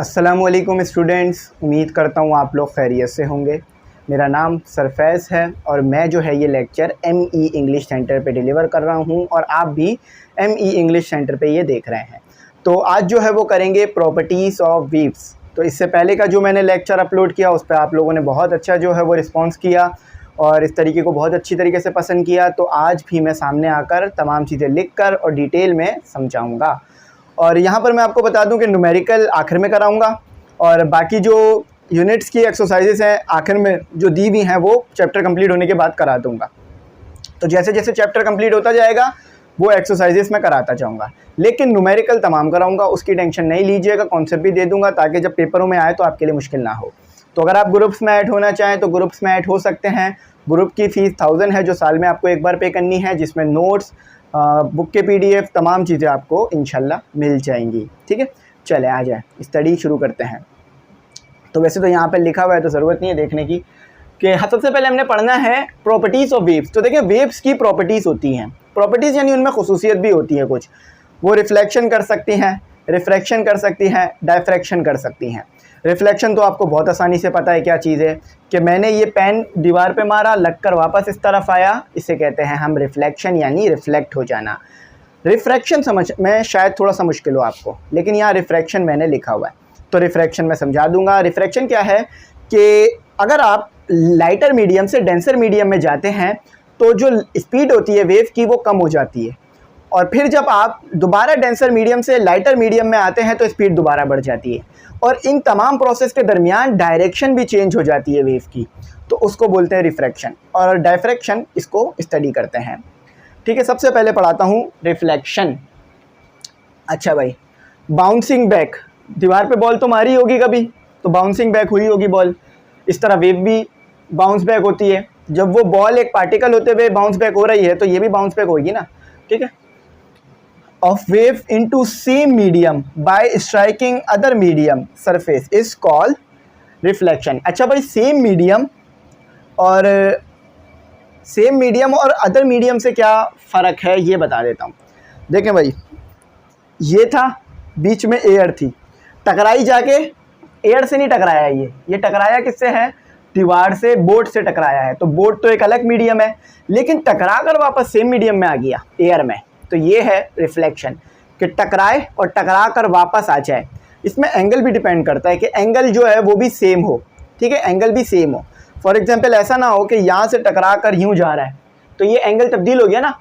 अस्सलामुअलैकुम स्टूडेंट्स, उम्मीद करता हूँ आप लोग खैरियत से होंगे। मेरा नाम सरफैज़ है और मैं जो है ये लेक्चर ME इंग्लिश सेंटर पे डिलीवर कर रहा हूँ और आप भी ME इंग्लिश सेंटर पे ये देख रहे हैं। तो आज जो है वो करेंगे प्रॉपर्टीज़ ऑफ वीव्स। तो इससे पहले का जो मैंने लेक्चर अपलोड किया उस पर आप लोगों ने बहुत अच्छा जो है वो रिस्पॉन्स किया और इस तरीके को बहुत अच्छी तरीके से पसंद किया। तो आज भी मैं सामने आकर तमाम चीज़ें लिख कर और डिटेल में समझाऊँगा। और यहाँ पर मैं आपको बता दूं कि न्यूमेरिकल आखिर में कराऊंगा और बाकी जो यूनिट्स की एक्सरसाइजेस हैं आखिर में जो दी हुई हैं वो चैप्टर कंप्लीट होने के बाद करा दूंगा। तो जैसे जैसे चैप्टर कंप्लीट होता जाएगा वो एक्सरसाइजेस मैं कराता जाऊंगा, लेकिन न्यूमेरिकल तमाम कराऊंगा, उसकी टेंशन नहीं लीजिएगा। कॉन्सेप्ट भी दे दूंगा ताकि जब पेपरों में आए तो आपके लिए मुश्किल ना हो। तो अगर आप ग्रुप्स में ऐड होना चाहें तो ग्रुप्स में ऐड हो सकते हैं। ग्रुप की फ़ीस 1000 है जो साल में आपको एक बार पे करनी है, जिसमें नोट्स, बुक के PDF तमाम चीज़ें आपको इंशाल्लाह मिल जाएंगी। ठीक है, चले आ जाए स्टडी शुरू करते हैं। तो वैसे तो यहाँ पे लिखा हुआ है तो ज़रूरत नहीं है देखने की कि सबसे पहले हमने पढ़ना है प्रॉपर्टीज़ ऑफ वेव्स। तो देखिए वेव्स की प्रॉपर्टीज़ होती हैं, प्रॉपर्टीज़ यानी उनमें खुसूसियत भी होती है कुछ। वो रिफ्लेक्शन कर सकती हैं, रिफ्रैक्शन कर सकती हैं, डायफ्रैक्शन कर सकती हैं। रिफ्लेक्शन तो आपको बहुत आसानी से पता है क्या चीज़ है कि मैंने ये पेन दीवार पे मारा, लगकर वापस इस तरफ आया, इसे कहते हैं हम रिफ्लेक्शन यानी रिफ्लेक्ट हो जाना। रिफ्रैक्शन समझ में शायद थोड़ा सा मुश्किल हो आपको, लेकिन यहाँ रिफ्रैक्शन मैंने लिखा हुआ है तो रिफ्रैक्शन मैं समझा दूंगा। रिफ्रैक्शन क्या है कि अगर आप लाइटर मीडियम से डेंसर मीडियम में जाते हैं तो जो स्पीड होती है वेव की वो कम हो जाती है, और फिर जब आप दोबारा डेंसर मीडियम से लाइटर मीडियम में आते हैं तो स्पीड दोबारा बढ़ जाती है, और इन तमाम प्रोसेस के दरमियान डायरेक्शन भी चेंज हो जाती है वेव की, तो उसको बोलते हैं रिफ्रैक्शन। और डायफ्रैक्शन इसको स्टडी करते हैं। ठीक है, सबसे पहले पढ़ाता हूँ रिफ्लेक्शन। अच्छा भाई, बाउंसिंग बैक, दीवार पे बॉल तो मारी होगी कभी, तो बाउंसिंग बैक हुई होगी बॉल। इस तरह वेव भी बाउंस बैक होती है। जब वो बॉल एक पार्टिकल होते हुए बाउंस बैक हो रही है तो ये भी बाउंस बैक होगी ना। ठीक है, of wave into same medium by striking other medium surface is called reflection। अच्छा भाई, सेम मीडियम और अदर मीडियम से क्या फ़र्क है ये बता देता हूँ। देखें भाई, ये था बीच में एयर थी, टकराई जाके, एयर से नहीं टकराया, ये टकराया किससे है, दीवार से, बोर्ड से टकराया है। तो बोर्ड तो एक अलग मीडियम है, लेकिन टकरा कर वापस सेम मीडियम में आ गया, एयर में। तो ये है रिफ्लेक्शन कि टकराए और टकरा कर वापस आ जाए। इसमें एंगल भी डिपेंड करता है कि एंगल जो है वो भी सेम हो। ठीक है, एंगल भी सेम हो। फॉर एग्जांपल ऐसा ना हो कि यहाँ से टकरा कर यूँ जा रहा है तो ये एंगल तब्दील हो गया ना,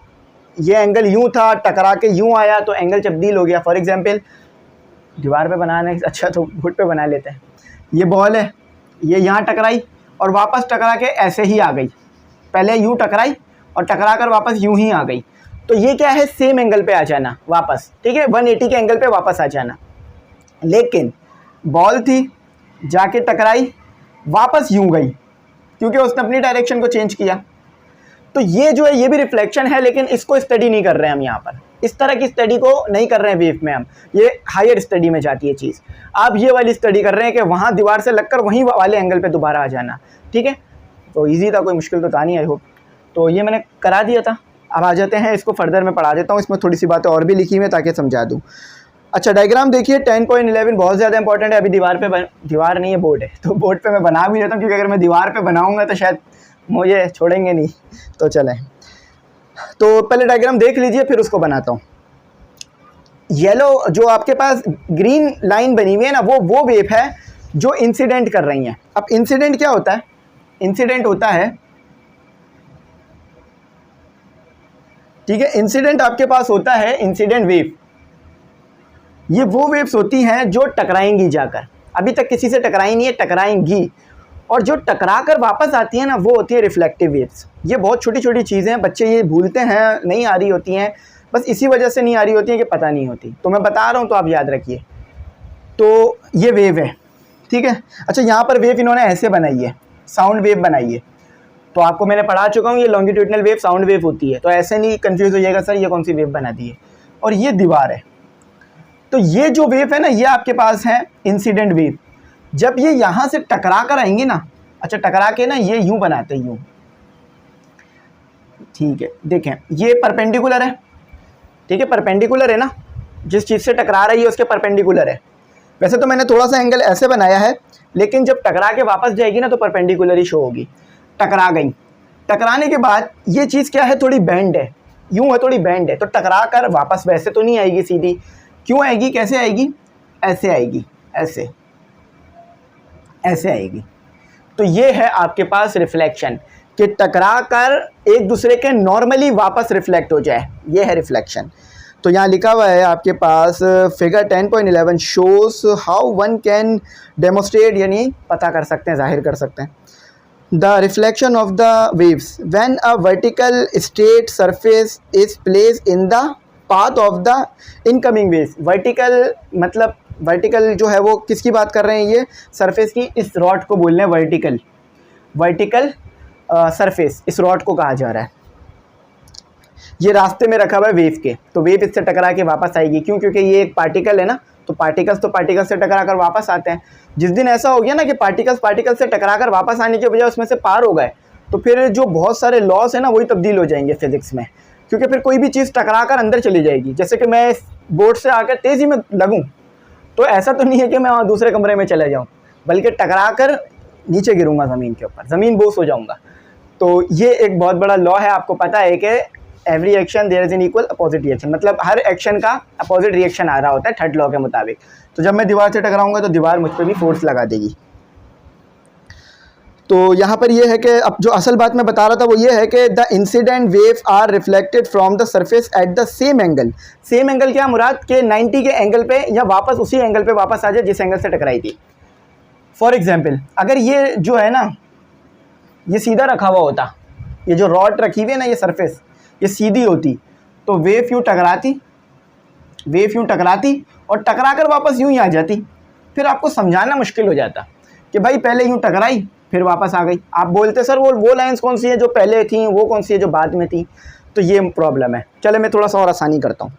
ये एंगल यूँ था, टकरा के यूँ आया तो एंगल तब्दील हो गया। फॉर एग्जाम्पल दीवार पे बनाने, अच्छा तो बोर्ड पे बना लेते हैं। ये बॉल है, ये यहाँ टकराई और वापस टकरा के ऐसे ही आ गई, पहले यूँ टकराई और टकरा कर वापस यूँ ही आ गई। तो ये क्या है, सेम एंगल पे आ जाना वापस। ठीक है, 180 के एंगल पे वापस आ जाना। लेकिन बॉल थी, जाके टकराई, वापस यूं गई क्योंकि उसने अपनी डायरेक्शन को चेंज किया। तो ये जो है ये भी रिफ्लेक्शन है, लेकिन इसको स्टडी नहीं कर रहे हैं हम यहाँ पर। इस तरह की स्टडी को नहीं कर रहे हैं वेव में हम, ये हायर स्टडी में जाती है चीज़। आप ये वाली स्टडी कर रहे हैं कि वहाँ दीवार से लगकर वहीं वाले एंगल पे दोबारा आ जाना। ठीक है, तो ईजी था, कोई मुश्किल तो था नहीं आई होप। तो ये मैंने करा दिया था। अब आ जाते हैं, इसको फर्दर मैं पढ़ा देता हूँ। इसमें थोड़ी सी बातें और भी लिखी हुई हैं ताकि समझा दूँ। अच्छा, डायग्राम देखिए 10.11 बहुत ज़्यादा इंपॉर्टेंट है। अभी दीवार नहीं है, बोर्ड है, तो बोर्ड पे मैं बना भी देता हूँ क्योंकि अगर मैं दीवार पे बनाऊँगा तो शायद मुझे छोड़ेंगे नहीं। तो चलें, तो पहले डायग्राम देख लीजिए फिर उसको बनाता हूँ। येलो जो आपके पास ग्रीन लाइन बनी हुई है ना, वो वेव है जो इंसिडेंट कर रही हैं। अब इंसिडेंट क्या होता है, इंसिडेंट होता है, ठीक है, इंसिडेंट आपके पास होता है इंसिडेंट वेव। ये वो वेव्स होती हैं जो टकराएंगी जाकर, अभी तक किसी से टकराई नहीं है, टकराएंगी। और जो टकरा कर वापस आती है ना वो होती है रिफ्लेक्टिव वेव्स। ये बहुत छोटी छोटी चीज़ें हैं, बच्चे ये भूलते हैं, नहीं आ रही होती हैं, बस इसी वजह से नहीं आ रही होती है कि पता नहीं होती। तो मैं बता रहा हूँ तो आप याद रखिए। तो ये वेव है, ठीक है। अच्छा, यहाँ पर वेव इन्होंने ऐसे बनाई है, साउंड वेव बनाई है। तो आपको मैंने पढ़ा चुका हूँ, ये लॉन्गिट्यूडनल वेव साउंड वेव होती है। तो ऐसे नहीं कंफ्यूज हो जाएगा सर ये कौन सी वेव बना दी है। और ये दीवार है, तो ये जो वेव है ना ये आपके पास है इंसिडेंट वेव। जब ये यहाँ से टकरा कर आएंगे ना, अच्छा टकरा के ना ये यूं बनाते हैं, यूं, ठीक है। देखें ये परपेंडिकुलर है, ठीक है, परपेंडिकुलर है ना, जिस चीज़ से टकरा रही है उसके परपेंडिकुलर है। वैसे तो मैंने थोड़ा सा एंगल ऐसे बनाया है, लेकिन जब टकरा के वापस जाएगी ना तो परपेंडिकुलर ही शो होगी। टकरा गई, टकराने के बाद ये चीज़ क्या है, थोड़ी बैंड है, यूँ है, थोड़ी बैंड है, तो टकरा कर वापस वैसे तो नहीं आएगी सीधी। क्यों आएगी, कैसे आएगी, ऐसे आएगी, ऐसे ऐसे आएगी। तो ये है आपके पास रिफ्लेक्शन, कि टकरा कर एक दूसरे के नॉर्मली वापस रिफ्लेक्ट हो जाए, ये है रिफ्लेक्शन। तो यहाँ लिखा हुआ है आपके पास figure 10.11 shows how one can demonstrate, यानी पता कर सकते हैं, जाहिर कर सकते हैं, the reflection of the waves when a vertical straight surface is place in the path of the incoming waves. Vertical मतलब वर्टिकल जो है वो किसकी बात कर रहे हैं, ये सरफेस की, इस रॉड को बोल रहे हैं वर्टिकल, वर्टिकल सरफेस इस रॉड को कहा जा रहा है। ये रास्ते में रखा हुआ है वेव के, तो वेव इससे टकरा के वापस आएगी। क्यों, क्योंकि ये एक पार्टिकल है ना, तो पार्टिकल्स से टकरा कर वापस आते हैं। जिस दिन ऐसा हो गया ना कि पार्टिकल से टकरा कर वापस आने के बजाय उसमें से पार हो गए, तो फिर जो बहुत सारे लॉस है ना वही तब्दील हो जाएंगे फिजिक्स में, क्योंकि फिर कोई भी चीज़ टकरा कर अंदर चली जाएगी। जैसे कि मैं इस बोर्ड से आकर तेज़ी में लगूँ, तो ऐसा तो नहीं है कि मैं वहाँ दूसरे कमरे में चले जाऊँ, बल्कि टकरा कर नीचे गिरूँगा ज़मीन के ऊपर, ज़मीन बोस हो जाऊँगा। तो ये एक बहुत बड़ा लॉ है, आपको पता है कि every action there is an equal opposite reaction, मतलब हर एक्शन का अपोजिट रिएक्शन आ रहा होता है थर्ड लॉ के मुताबिक। तो जब मैं दीवार से टकराऊंगा तो दीवार मुझ पर भी फोर्स लगा देगी। तो यहाँ पर ये है कि अब जो असल बात मैं बता रहा था वो ये है कि the incident waves are reflected from the surface at the same angle. Same angle क्या मुराद, के 90 के एंगल पे या वापस उसी एंगल पे वापस आ जाए जिस एंगल से टकराई थी। फॉर एग्जाम्पल, अगर ये जो है ना ये सीधा रखा हुआ होता, ये जो रॉड रखी हुई है ना ये सरफेस ये सीधी होती, तो वेव यूँ टकराती और टकरा कर वापस यूँ ही आ जाती। फिर आपको समझाना मुश्किल हो जाता कि भाई पहले यूँ टकराई फिर वापस आ गई। आप बोलते सर वो लाइंस कौन सी है जो पहले थी, वो कौन सी है जो बाद में थी। तो ये प्रॉब्लम है। चले मैं थोड़ा सा और आसानी करता हूँ।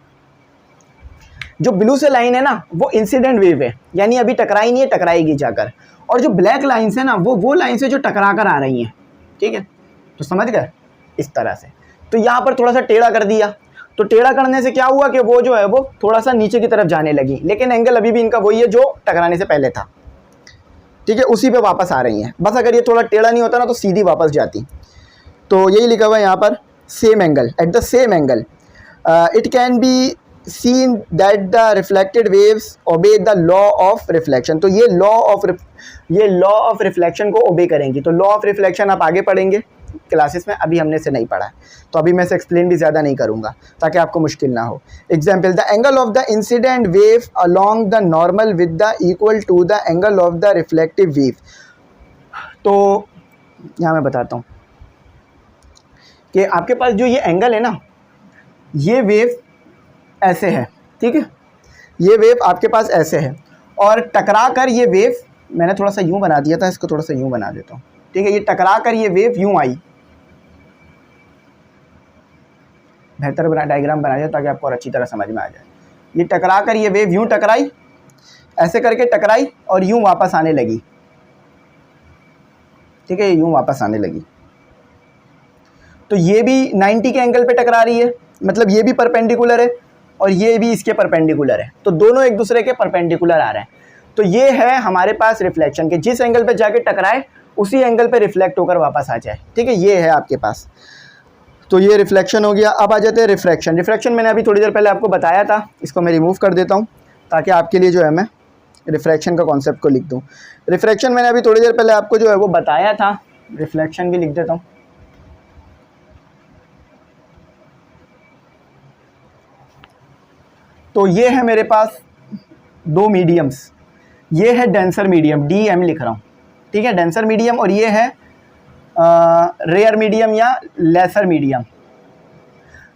जो ब्लू से लाइन है ना वो इंसिडेंट वेव है, यानी अभी टकराई नहीं है, टकराएगी जाकर। और जो ब्लैक लाइन्स है ना वो लाइन्स है जो टकरा कर आ रही हैं, ठीक है। तो समझ गए इस तरह से। तो यहाँ पर थोड़ा सा टेढ़ा कर दिया, तो टेढ़ा करने से क्या हुआ कि वो जो है वो थोड़ा सा नीचे की तरफ जाने लगी, लेकिन एंगल अभी भी इनका वही है जो टकराने से पहले था, ठीक है। उसी पे वापस आ रही हैं। बस अगर ये थोड़ा टेढ़ा नहीं होता ना तो सीधी वापस जाती। तो यही लिखा हुआ है यहाँ पर, same angle, eight the same angle it can be seen that the reflected waves obey the law of reflection. तो ये लॉ ऑफ रिफ्लेक्शन को ओबे करेंगी। तो लॉ ऑफ रिफ्लेक्शन आप आगे पढ़ेंगे क्लासेस में, अभी हमने से नहीं पढ़ा है, तो अभी मैं इसे एक्सप्लेन भी ज़्यादा नहीं करूँगा ताकि आपको मुश्किल ना हो। Example, the angle of the incident wave along the normal with the equal to the angle of the reflective wave. तो यहाँ मैं बताता हूँ कि आपके पास जो ये एंगल है ना, ये वेव ऐसे है, ठीक है। ये वेव आपके पास ऐसे है और टकरा कर ये वेव, मैंने थोड़ा सा यूँ बना दिया था, इसको थोड़ा सा यूँ बना देता हूँ, ठीक है। ये टकरा कर ये वेव यूँ आई, बेहतर डायग्राम बना दिया ताकि आपको और अच्छी तरह समझ में आ जाए। ये टकरा कर ये वेव यूँ टकराई, ऐसे करके टकराई और यूँ वापस आने लगी, ठीक है। ये यूँ वापस आने लगी। तो ये भी 90 के एंगल पे टकरा रही है, मतलब ये भी परपेंडिकुलर है और ये भी इसके परपेंडिकुलर है, तो दोनों एक दूसरे के परपेंडिकुलर आ रहे हैं। तो ये है हमारे पास रिफ्लेक्शन के, जिस एंगल पे जाके टकराए उसी एंगल पे रिफ्लेक्ट होकर वापस आ जाए, ठीक है। ये है आपके पास। तो ये रिफ्लेक्शन हो गया। अब आ जाते हैं रिफ्रैक्शन। रिफ्रैक्शन मैंने अभी थोड़ी देर पहले आपको बताया था, इसको मैं रिमूव कर देता हूँ ताकि आपके लिए जो है मैं रिफ्रैक्शन का कॉन्सेप्ट को लिख दूँ। रिफ्रैक्शन मैंने अभी थोड़ी देर पहले आपको जो है वो बताया था, रिफ्लेक्शन भी लिख देता हूँ। तो ये है मेरे पास दो मीडियम्स, ये है डेंसर मीडियम, DM लिख रहा हूँ, ठीक है, डेंसर मीडियम, और ये है रेयर मीडियम या लेसर मीडियम।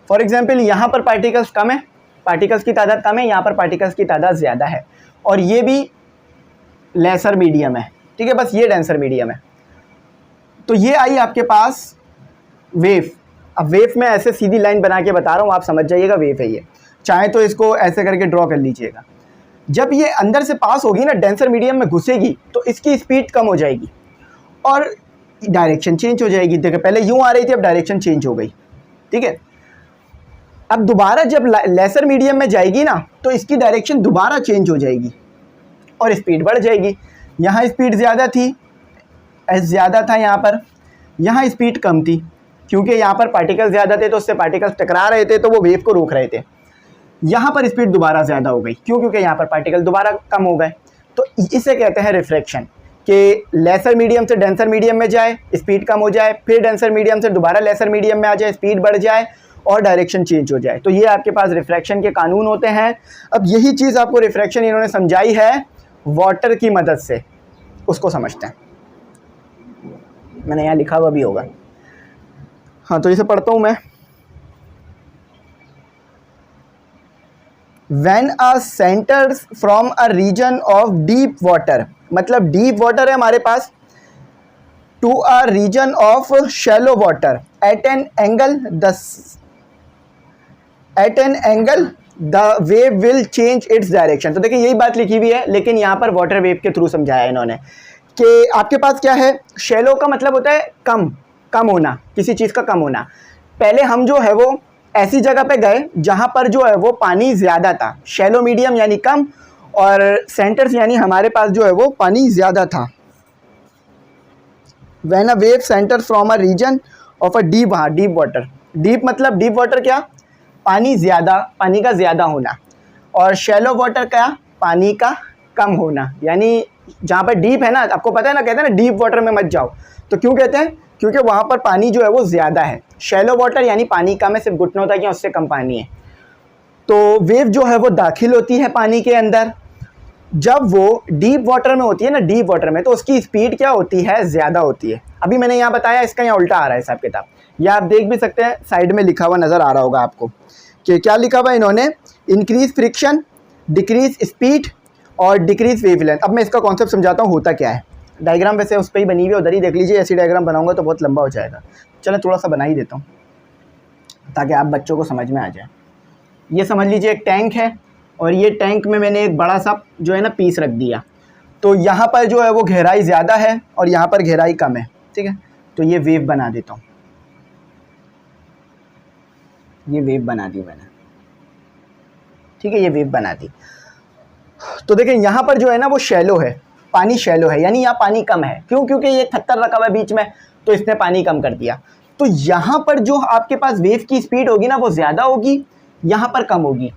फॉर एग्जांपल यहाँ पर पार्टिकल्स कम है, पार्टिकल्स की तादाद कम है, यहाँ पर पार्टिकल्स की तादाद ज़्यादा है, और ये भी लेसर मीडियम है, ठीक है। बस ये डेंसर मीडियम है। तो ये आई आपके पास वेव। अब वेव में ऐसे सीधी लाइन बना के बता रहा हूँ, आप समझ जाइएगा वेव है ये। चाहे तो इसको ऐसे करके ड्रॉ कर लीजिएगा। जब ये अंदर से पास होगी ना, डेंसर मीडियम में घुसेगी, तो इसकी स्पीड कम हो जाएगी और डायरेक्शन चेंज हो जाएगी। देखो पहले यूँ आ रही थी, अब डायरेक्शन चेंज हो गई, ठीक है। अब दोबारा जब लेसर मीडियम में जाएगी ना, तो इसकी डायरेक्शन दोबारा चेंज हो जाएगी और स्पीड बढ़ जाएगी। यहाँ स्पीड ज़्यादा थी, एस ज़्यादा था यहाँ स्पीड कम थी, क्योंकि यहाँ पर पार्टिकल ज़्यादा थे तो उससे पार्टिकल्स टकरा रहे थे तो वो वेव को रोक रहे थे। यहाँ पर स्पीड दोबारा ज़्यादा हो गई, क्योंकि यहाँ पर पार्टिकल दोबारा कम हो गए। तो इसे कहते हैं रिफ्रैक्शन, कि लेसर मीडियम से डेंसर मीडियम में जाए, स्पीड कम हो जाए, फिर डेंसर मीडियम से दोबारा लेसर मीडियम में आ जाए, स्पीड बढ़ जाए और डायरेक्शन चेंज हो जाए। तो ये आपके पास रिफ्रैक्शन के कानून होते हैं। अब यही चीज़ आपको रिफ्रैक्शन इन्होंने समझाई है वाटर की मदद से, उसको समझते हैं। मैंने यहाँ लिखा हुआ भी होगा, हाँ तो इसे पढ़ता हूँ मैं। When a centers from a region of deep water, मतलब डीप वाटर है हमारे पास, to a region of shallow water at an angle the wave will change its direction। तो देखिए यही बात लिखी हुई है, लेकिन यहाँ पर वाटर वेव के थ्रू समझाया इन्होंने कि आपके पास क्या है, शैलो का मतलब होता है कम होना, किसी चीज़ का कम होना। पहले हम जो है वो ऐसी जगह पे गए जहाँ पर जो है वो पानी ज़्यादा था, शैलो मीडियम यानी कम, और सेंटर्स यानी हमारे पास जो है वो पानी ज़्यादा था। When a wave center from a region of a deep, हाँ डीप वाटर, डीप मतलब डीप वाटर क्या, पानी का ज़्यादा होना, और शैलो वाटर क्या, पानी का कम होना। यानी जहाँ पर डीप है ना, आपको पता है ना, कहते हैं ना डीप वाटर में मत जाओ, तो क्यों कहते हैं, क्योंकि वहाँ पर पानी जो है वो ज़्यादा है। शैलो वाटर यानी पानी कम है, सिर्फ घुटनों तक या उससे कम पानी है। तो वेव जो है वो दाखिल होती है पानी के अंदर। जब वो डीप वाटर में होती है ना, डीप वाटर में, तो उसकी स्पीड क्या होती है, ज़्यादा होती है। अभी मैंने यहाँ बताया, इसका यहाँ उल्टा आ रहा है हिसाब किताब, या आप देख भी सकते हैं, साइड में लिखा हुआ नज़र आ रहा होगा आपको कि क्या लिखा हुआ इन्होंने, इंक्रीज फ्रिक्शन, डिक्रीज स्पीड और डिक्रीज वेवलेंथ। अब मैं इसका कॉन्सेप्ट समझाता हूँ होता क्या है। डायग्राम वैसे उस पर ही बनी हुई है, उधर ही देख लीजिए। ऐसी डायग्राम बनाऊंगा तो बहुत लंबा हो जाएगा, चलो थोड़ा सा बना ही देता हूँ ताकि आप बच्चों को समझ में आ जाए। ये समझ लीजिए एक टैंक है, और ये टैंक में मैंने एक बड़ा सा जो है ना पीस रख दिया। तो यहाँ पर जो है वो गहराई ज़्यादा है और यहाँ पर गहराई कम है, ठीक है। तो ये वेव बना देता हूँ, ये वेव बना दी मैंने, ठीक है, ये वेव बना दी। तो देखिए यहाँ पर जो है ना वो शैलो है, पानी शैलो है, यानी यहाँ पानी कम है। क्यों, क्योंकि ये पत्थर रखा हुआ है बीच में, तो इसने पानी कम कर दिया। तो यहाँ पर जो आपके पास वेव की स्पीड होगी ना वो ज़्यादा होगी, यहाँ पर कम होगी।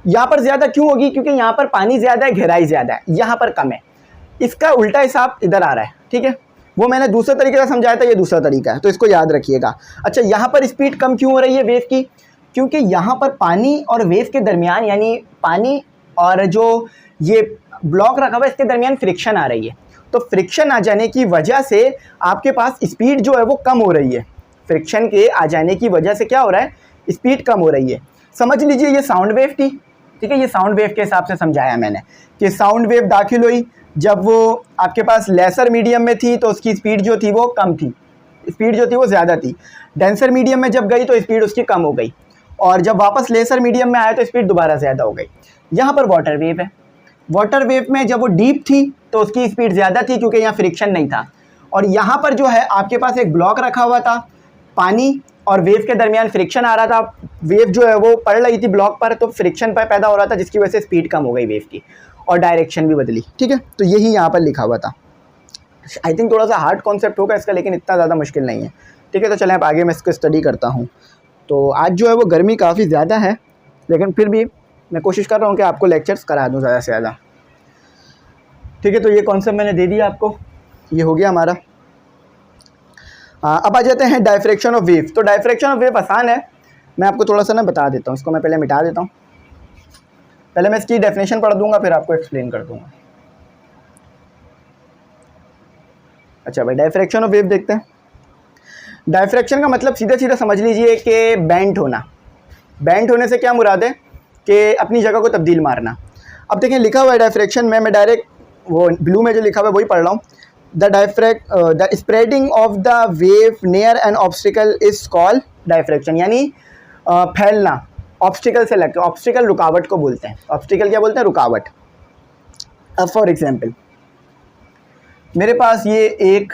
यहाँ पर ज़्यादा क्यों होगी, क्योंकि यहाँ पर पानी ज़्यादा है, गहराई ज़्यादा है, यहाँ पर कम है। इसका उल्टा हिसाब इधर आ रहा है, ठीक है। वो मैंने दूसरे तरीके से समझाया था, ये दूसरा तरीका है, तो इसको याद रखिएगा। अच्छा, यहाँ पर स्पीड कम क्यों हो रही है वेव की, क्योंकि यहाँ पर पानी और वेव के दरमियान, यानी पानी और जो ये ब्लॉक रखा हुआ है इसके दरमियान फ्रिक्शन आ रही है। तो फ्रिक्शन आ जाने की वजह से आपके पास स्पीड जो है वो कम हो रही है। फ्रिक्शन के आ जाने की वजह से क्या हो रहा है, स्पीड कम हो रही है। समझ लीजिए ये साउंड वेव थी, ठीक है। ये साउंड वेव के हिसाब से समझाया मैंने कि साउंड वेव दाखिल हुई, जब वो आपके पास लेसर मीडियम में थी तो उसकी स्पीड जो थी वो कम थी, स्पीड जो थी वो ज़्यादा थी। डेंसर मीडियम में जब गई तो स्पीड उसकी कम हो गई, और जब वापस लेसर मीडियम में आया तो स्पीड दोबारा ज़्यादा हो गई। यहाँ पर वाटर वेव है, वाटर वेव में जब वो डीप थी तो उसकी स्पीड ज़्यादा थी क्योंकि यहाँ फ्रिक्शन नहीं था, और यहाँ पर जो है आपके पास एक ब्लॉक रखा हुआ था, पानी और वेव के दरमियान फ्रिक्शन आ रहा था, वेव जो है वो पड़ रही थी ब्लॉक पर, तो फ्रिक्शन पर पैदा हो रहा था जिसकी वजह से स्पीड कम हो गई वेव की, और डायरेक्शन भी बदली, ठीक है। तो यही यहाँ पर लिखा हुआ था। आई थिंक थोड़ा सा हार्ड कॉन्सेप्ट होगा इसका, लेकिन इतना ज़्यादा मुश्किल नहीं है, ठीक है। तो चलें अब आगे मैं इसको स्टडी करता हूँ। तो आज जो है वो गर्मी काफ़ी ज़्यादा है, लेकिन फिर भी मैं कोशिश कर रहा हूँ कि आपको लेक्चर्स करा दूँ ज़्यादा से ज़्यादा, ठीक है। तो ये कॉन्सेप्ट मैंने दे दिया आपको, ये हो गया हमारा। अब आ जाते हैं डायफ्रैक्शन ऑफ वेव। तो डायफ्रैक्शन ऑफ वेव आसान है, मैं आपको थोड़ा सा ना बता देता हूँ। इसको मैं पहले मिटा देता हूँ, पहले मैं इसकी डेफिनेशन पढ़ दूंगा फिर आपको एक्सप्लेन कर दूंगा। अच्छा भाई, डायफ्रैक्शन ऑफ वेव देखते हैं। डायफ्रैक्शन का मतलब सीधा सीधा समझ लीजिए कि बेंट होना। बेंट होने से क्या मुराद है कि अपनी जगह को तब्दील मारना। अब देखें लिखा हुआ है डायफ्रैक्शन में, मैं डायरेक्ट वो ब्लू में जो लिखा हुआ है वही पढ़ रहा हूँ। The spreading of the wave near an obstacle is called diffraction, यानी फैलना ऑब्स्टिकल से लगकर। ऑब्स्टिकल रुकावट को बोलते हैं, ऑब्स्टिकल क्या बोलते हैं, रुकावट। अब फॉर एग्जांपल मेरे पास ये एक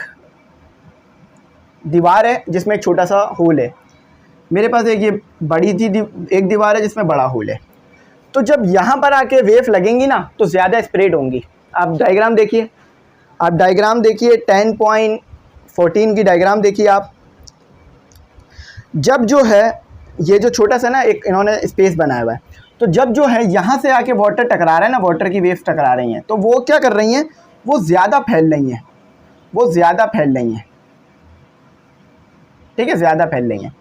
दीवार है जिसमें एक छोटा सा होल है, मेरे पास एक ये बड़ी सी एक दीवार है जिसमें बड़ा होल है। तो जब यहाँ पर आके वेव लगेंगी ना तो ज़्यादा स्प्रेड होंगी, आप डायग्राम देखिए, आप डायग्राम देखिए 10.14 की डायग्राम देखिए आप। जब जो है ये जो छोटा सा ना एक इन्होंने स्पेस बनाया हुआ है, तो जब जो है यहाँ से आके वाटर टकरा रहा है ना, वाटर की वेव्स टकरा रही हैं, तो वो क्या कर रही हैं, वो ज़्यादा फैल रही हैं, वो ज़्यादा फैल रही हैं, ठीक है, ज़्यादा फैल रही हैं।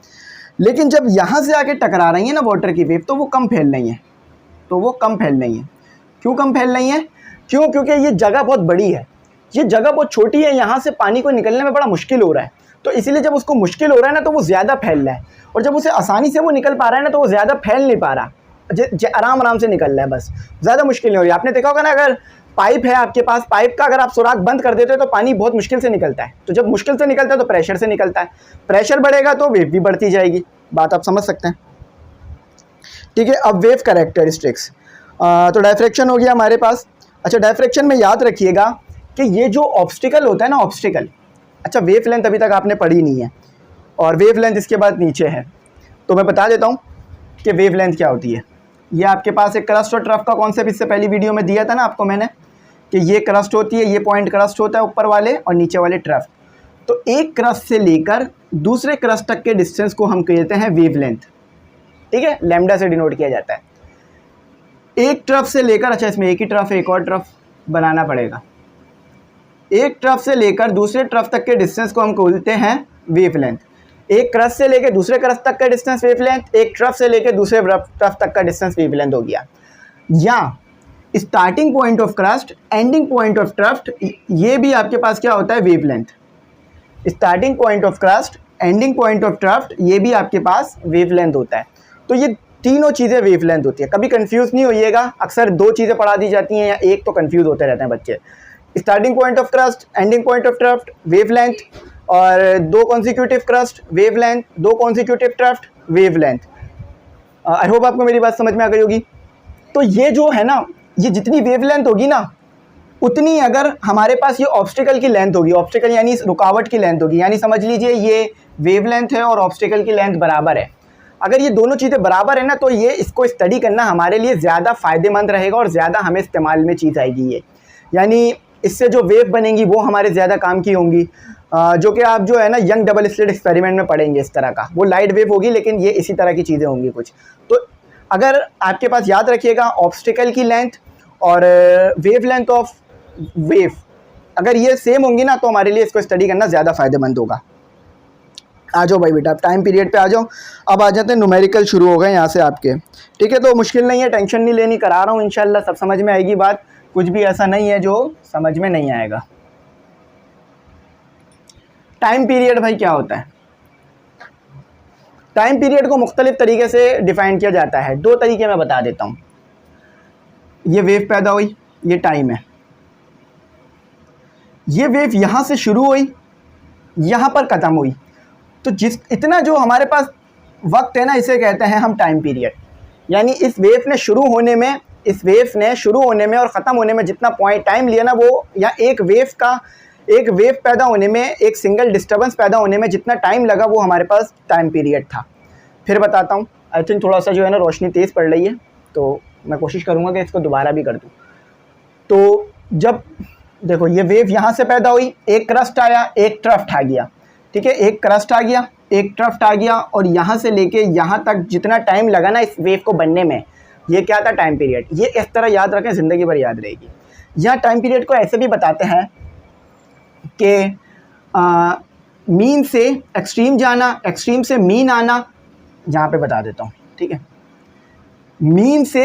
लेकिन जब यहाँ से आके टकरा रही हैं ना वाटर की वेव, तो वो कम फैल रही हैं, तो वो कम फैल रही हैं। क्यों कम फैल रही हैं? क्यों? क्योंकि ये जगह बहुत बड़ी है, ये जगह बहुत छोटी है, यहाँ से पानी को निकलने में बड़ा मुश्किल हो रहा है। तो इसीलिए जब उसको मुश्किल हो रहा है ना, तो वो ज़्यादा फैल रहा है, और जब उसे आसानी से वो निकल पा रहा है ना, तो वो ज़्यादा फैल नहीं पा रहा, आराम आराम से निकल रहा है, बस ज़्यादा मुश्किल नहीं हो रही। आपने देखा होगा ना, अगर पाइप है आपके पास, पाइप का अगर आप सुराख बंद कर देते हो तो पानी बहुत मुश्किल से निकलता है। तो जब मुश्किल से निकलता है तो प्रेशर से निकलता है, प्रेशर बढ़ेगा तो वेव भी बढ़ती जाएगी। बात आप समझ सकते हैं, ठीक है। अब वेव कैरेक्टरिस्टिक्स, तो डायफ्रैक्शन हो गया हमारे पास। अच्छा, डायफ्रैक्शन में याद रखिएगा कि ये जो ऑब्स्टिकल होता है ना, ऑब्स्टिकल, अच्छा वेव लेंथ अभी तक आपने पढ़ी नहीं है, और वेव लेंथ इसके बाद नीचे है, तो मैं बता देता हूँ कि वेव लेंथ क्या होती है। ये आपके पास एक क्रस्ट और ट्रफ का कॉन्सेप्ट इससे पहली वीडियो में दिया था ना आपको मैंने, कि ये क्रस्ट होती है, ये पॉइंट क्रस्ट होता है ऊपर वाले, और नीचे वाले ट्रफ। तो एक क्रस्ट से लेकर दूसरे क्रस्ट तक के डिस्टेंस को हम कहते हैं वेव लेंथ, ठीक है, लैम्डा से डिनोट किया जाता है। एक ट्रफ से लेकर, अच्छा इसमें एक ही ट्रफ है, एक और ट्रफ बनाना पड़ेगा, एक ट्रफ से लेकर दूसरे ट्रफ तक के डिस्टेंस को हम कहते हैं वेव लेंथ। एक क्रस्ट से लेकर दूसरे क्रस्ट तक का डिस्टेंस वेव लेंथ, एक ट्रफ से लेकर दूसरे ट्रफ तक का डिस्टेंस वेव लेंथ हो गया। या starting point of crust, ending point of trough, ये भी आपके पास क्या होता है, wave length. Starting point of crust, ending point of trough, ये भी आपके पास वेव लेंथ होता है। तो ये तीनों चीज़ें वेव लेंथ होती है। कभी कंफ्यूज नहीं होइएगा, अक्सर दो चीज़ें पढ़ा दी जाती हैं या एक, तो कंफ्यूज होते रहते हैं बच्चे। Starting point of crust, ending point of trough, wave length, और दो कॉन्सिक्यूटिव क्रस्ट, वेव लेंथ, दो consecutive trough, wave length. I hope आपको मेरी बात समझ में आ गई होगी। तो ये जो है ना, ये जितनी वेव लेंथ होगी ना, उतनी अगर हमारे पास ये ऑब्स्टिकल की लेंथ होगी, ऑब्स्टिकल यानी रुकावट की लेंथ होगी, यानी समझ लीजिए ये वेव लेंथ है और ऑब्स्टिकल की लेंथ बराबर है। अगर ये दोनों चीज़ें बराबर है ना, तो ये इसको स्टडी करना हमारे लिए ज़्यादा फ़ायदेमंद रहेगा और ज़्यादा हमें इस्तेमाल में चीज़ आएगी ये, यानी इससे जो वेव बनेंगी वो हमारे ज़्यादा काम की होंगी, जो कि आप जो है ना यंग डबल स्लिट एक्सपेरिमेंट में पढ़ेंगे इस तरह का। वो लाइट वेव होगी, लेकिन ये इसी तरह की चीज़ें होंगी कुछ। तो अगर आपके पास याद रखिएगा ऑब्स्टिकल की लेंथ और वेव लेंथ ऑफ वेव, अगर ये सेम होंगी ना, तो हमारे लिए इसको स्टडी करना ज़्यादा फ़ायदेमंद होगा। आ जाओ भाई बेटा, आप टाइम पीरियड पे आ जाओ। अब आ जाते हैं न्यूमेरिकल, शुरू हो गए यहाँ से आपके, ठीक है। तो मुश्किल नहीं है, टेंशन नहीं लेनी, करा रहा हूँ, इंशाल्लाह सब समझ में आएगी बात, कुछ भी ऐसा नहीं है जो समझ में नहीं आएगा। टाइम पीरियड भाई क्या होता है? टाइम पीरियड को मुख्तलिफ तरीके से डिफाइन किया जाता है, दो तरीके मैं बता देता हूँ। ये वेव पैदा हुई, ये टाइम है। ये वेव यहाँ से शुरू हुई, यहाँ पर ख़त्म हुई, तो इतना जो हमारे पास वक्त है ना, इसे कहते हैं हम टाइम पीरियड। यानी इस वेव ने शुरू होने में, इस वेव ने शुरू होने में और ख़त्म होने में जितना पॉइंट टाइम लिया ना, वो, या एक वेव पैदा होने में, एक सिंगल डिस्टर्बेंस पैदा होने में जितना टाइम लगा, वो हमारे पास टाइम पीरियड था। फिर बताता हूँ, आई थिंक थोड़ा सा जो है ना रोशनी तेज़ पड़ रही है, तो मैं कोशिश करूँगा कि इसको दोबारा भी कर दूँ। तो जब देखो ये वेव यहाँ से पैदा हुई, एक क्रस्ट आया, एक ट्रफ्ट आ गया, ठीक है, एक क्रस्ट आ गया, एक ट्रफ्ट आ गया, और यहाँ से लेके यहाँ तक जितना टाइम लगा ना इस वेव को बनने में, ये क्या था, टाइम पीरियड। ये इस तरह याद रखें, ज़िंदगी भर याद रहेगी। यहाँ टाइम पीरियड को ऐसे भी बताते हैं कि मीन से एक्सट्रीम जाना, एक्सट्रीम से मीन आना, यहाँ पे बता देता हूँ, ठीक है। मीन से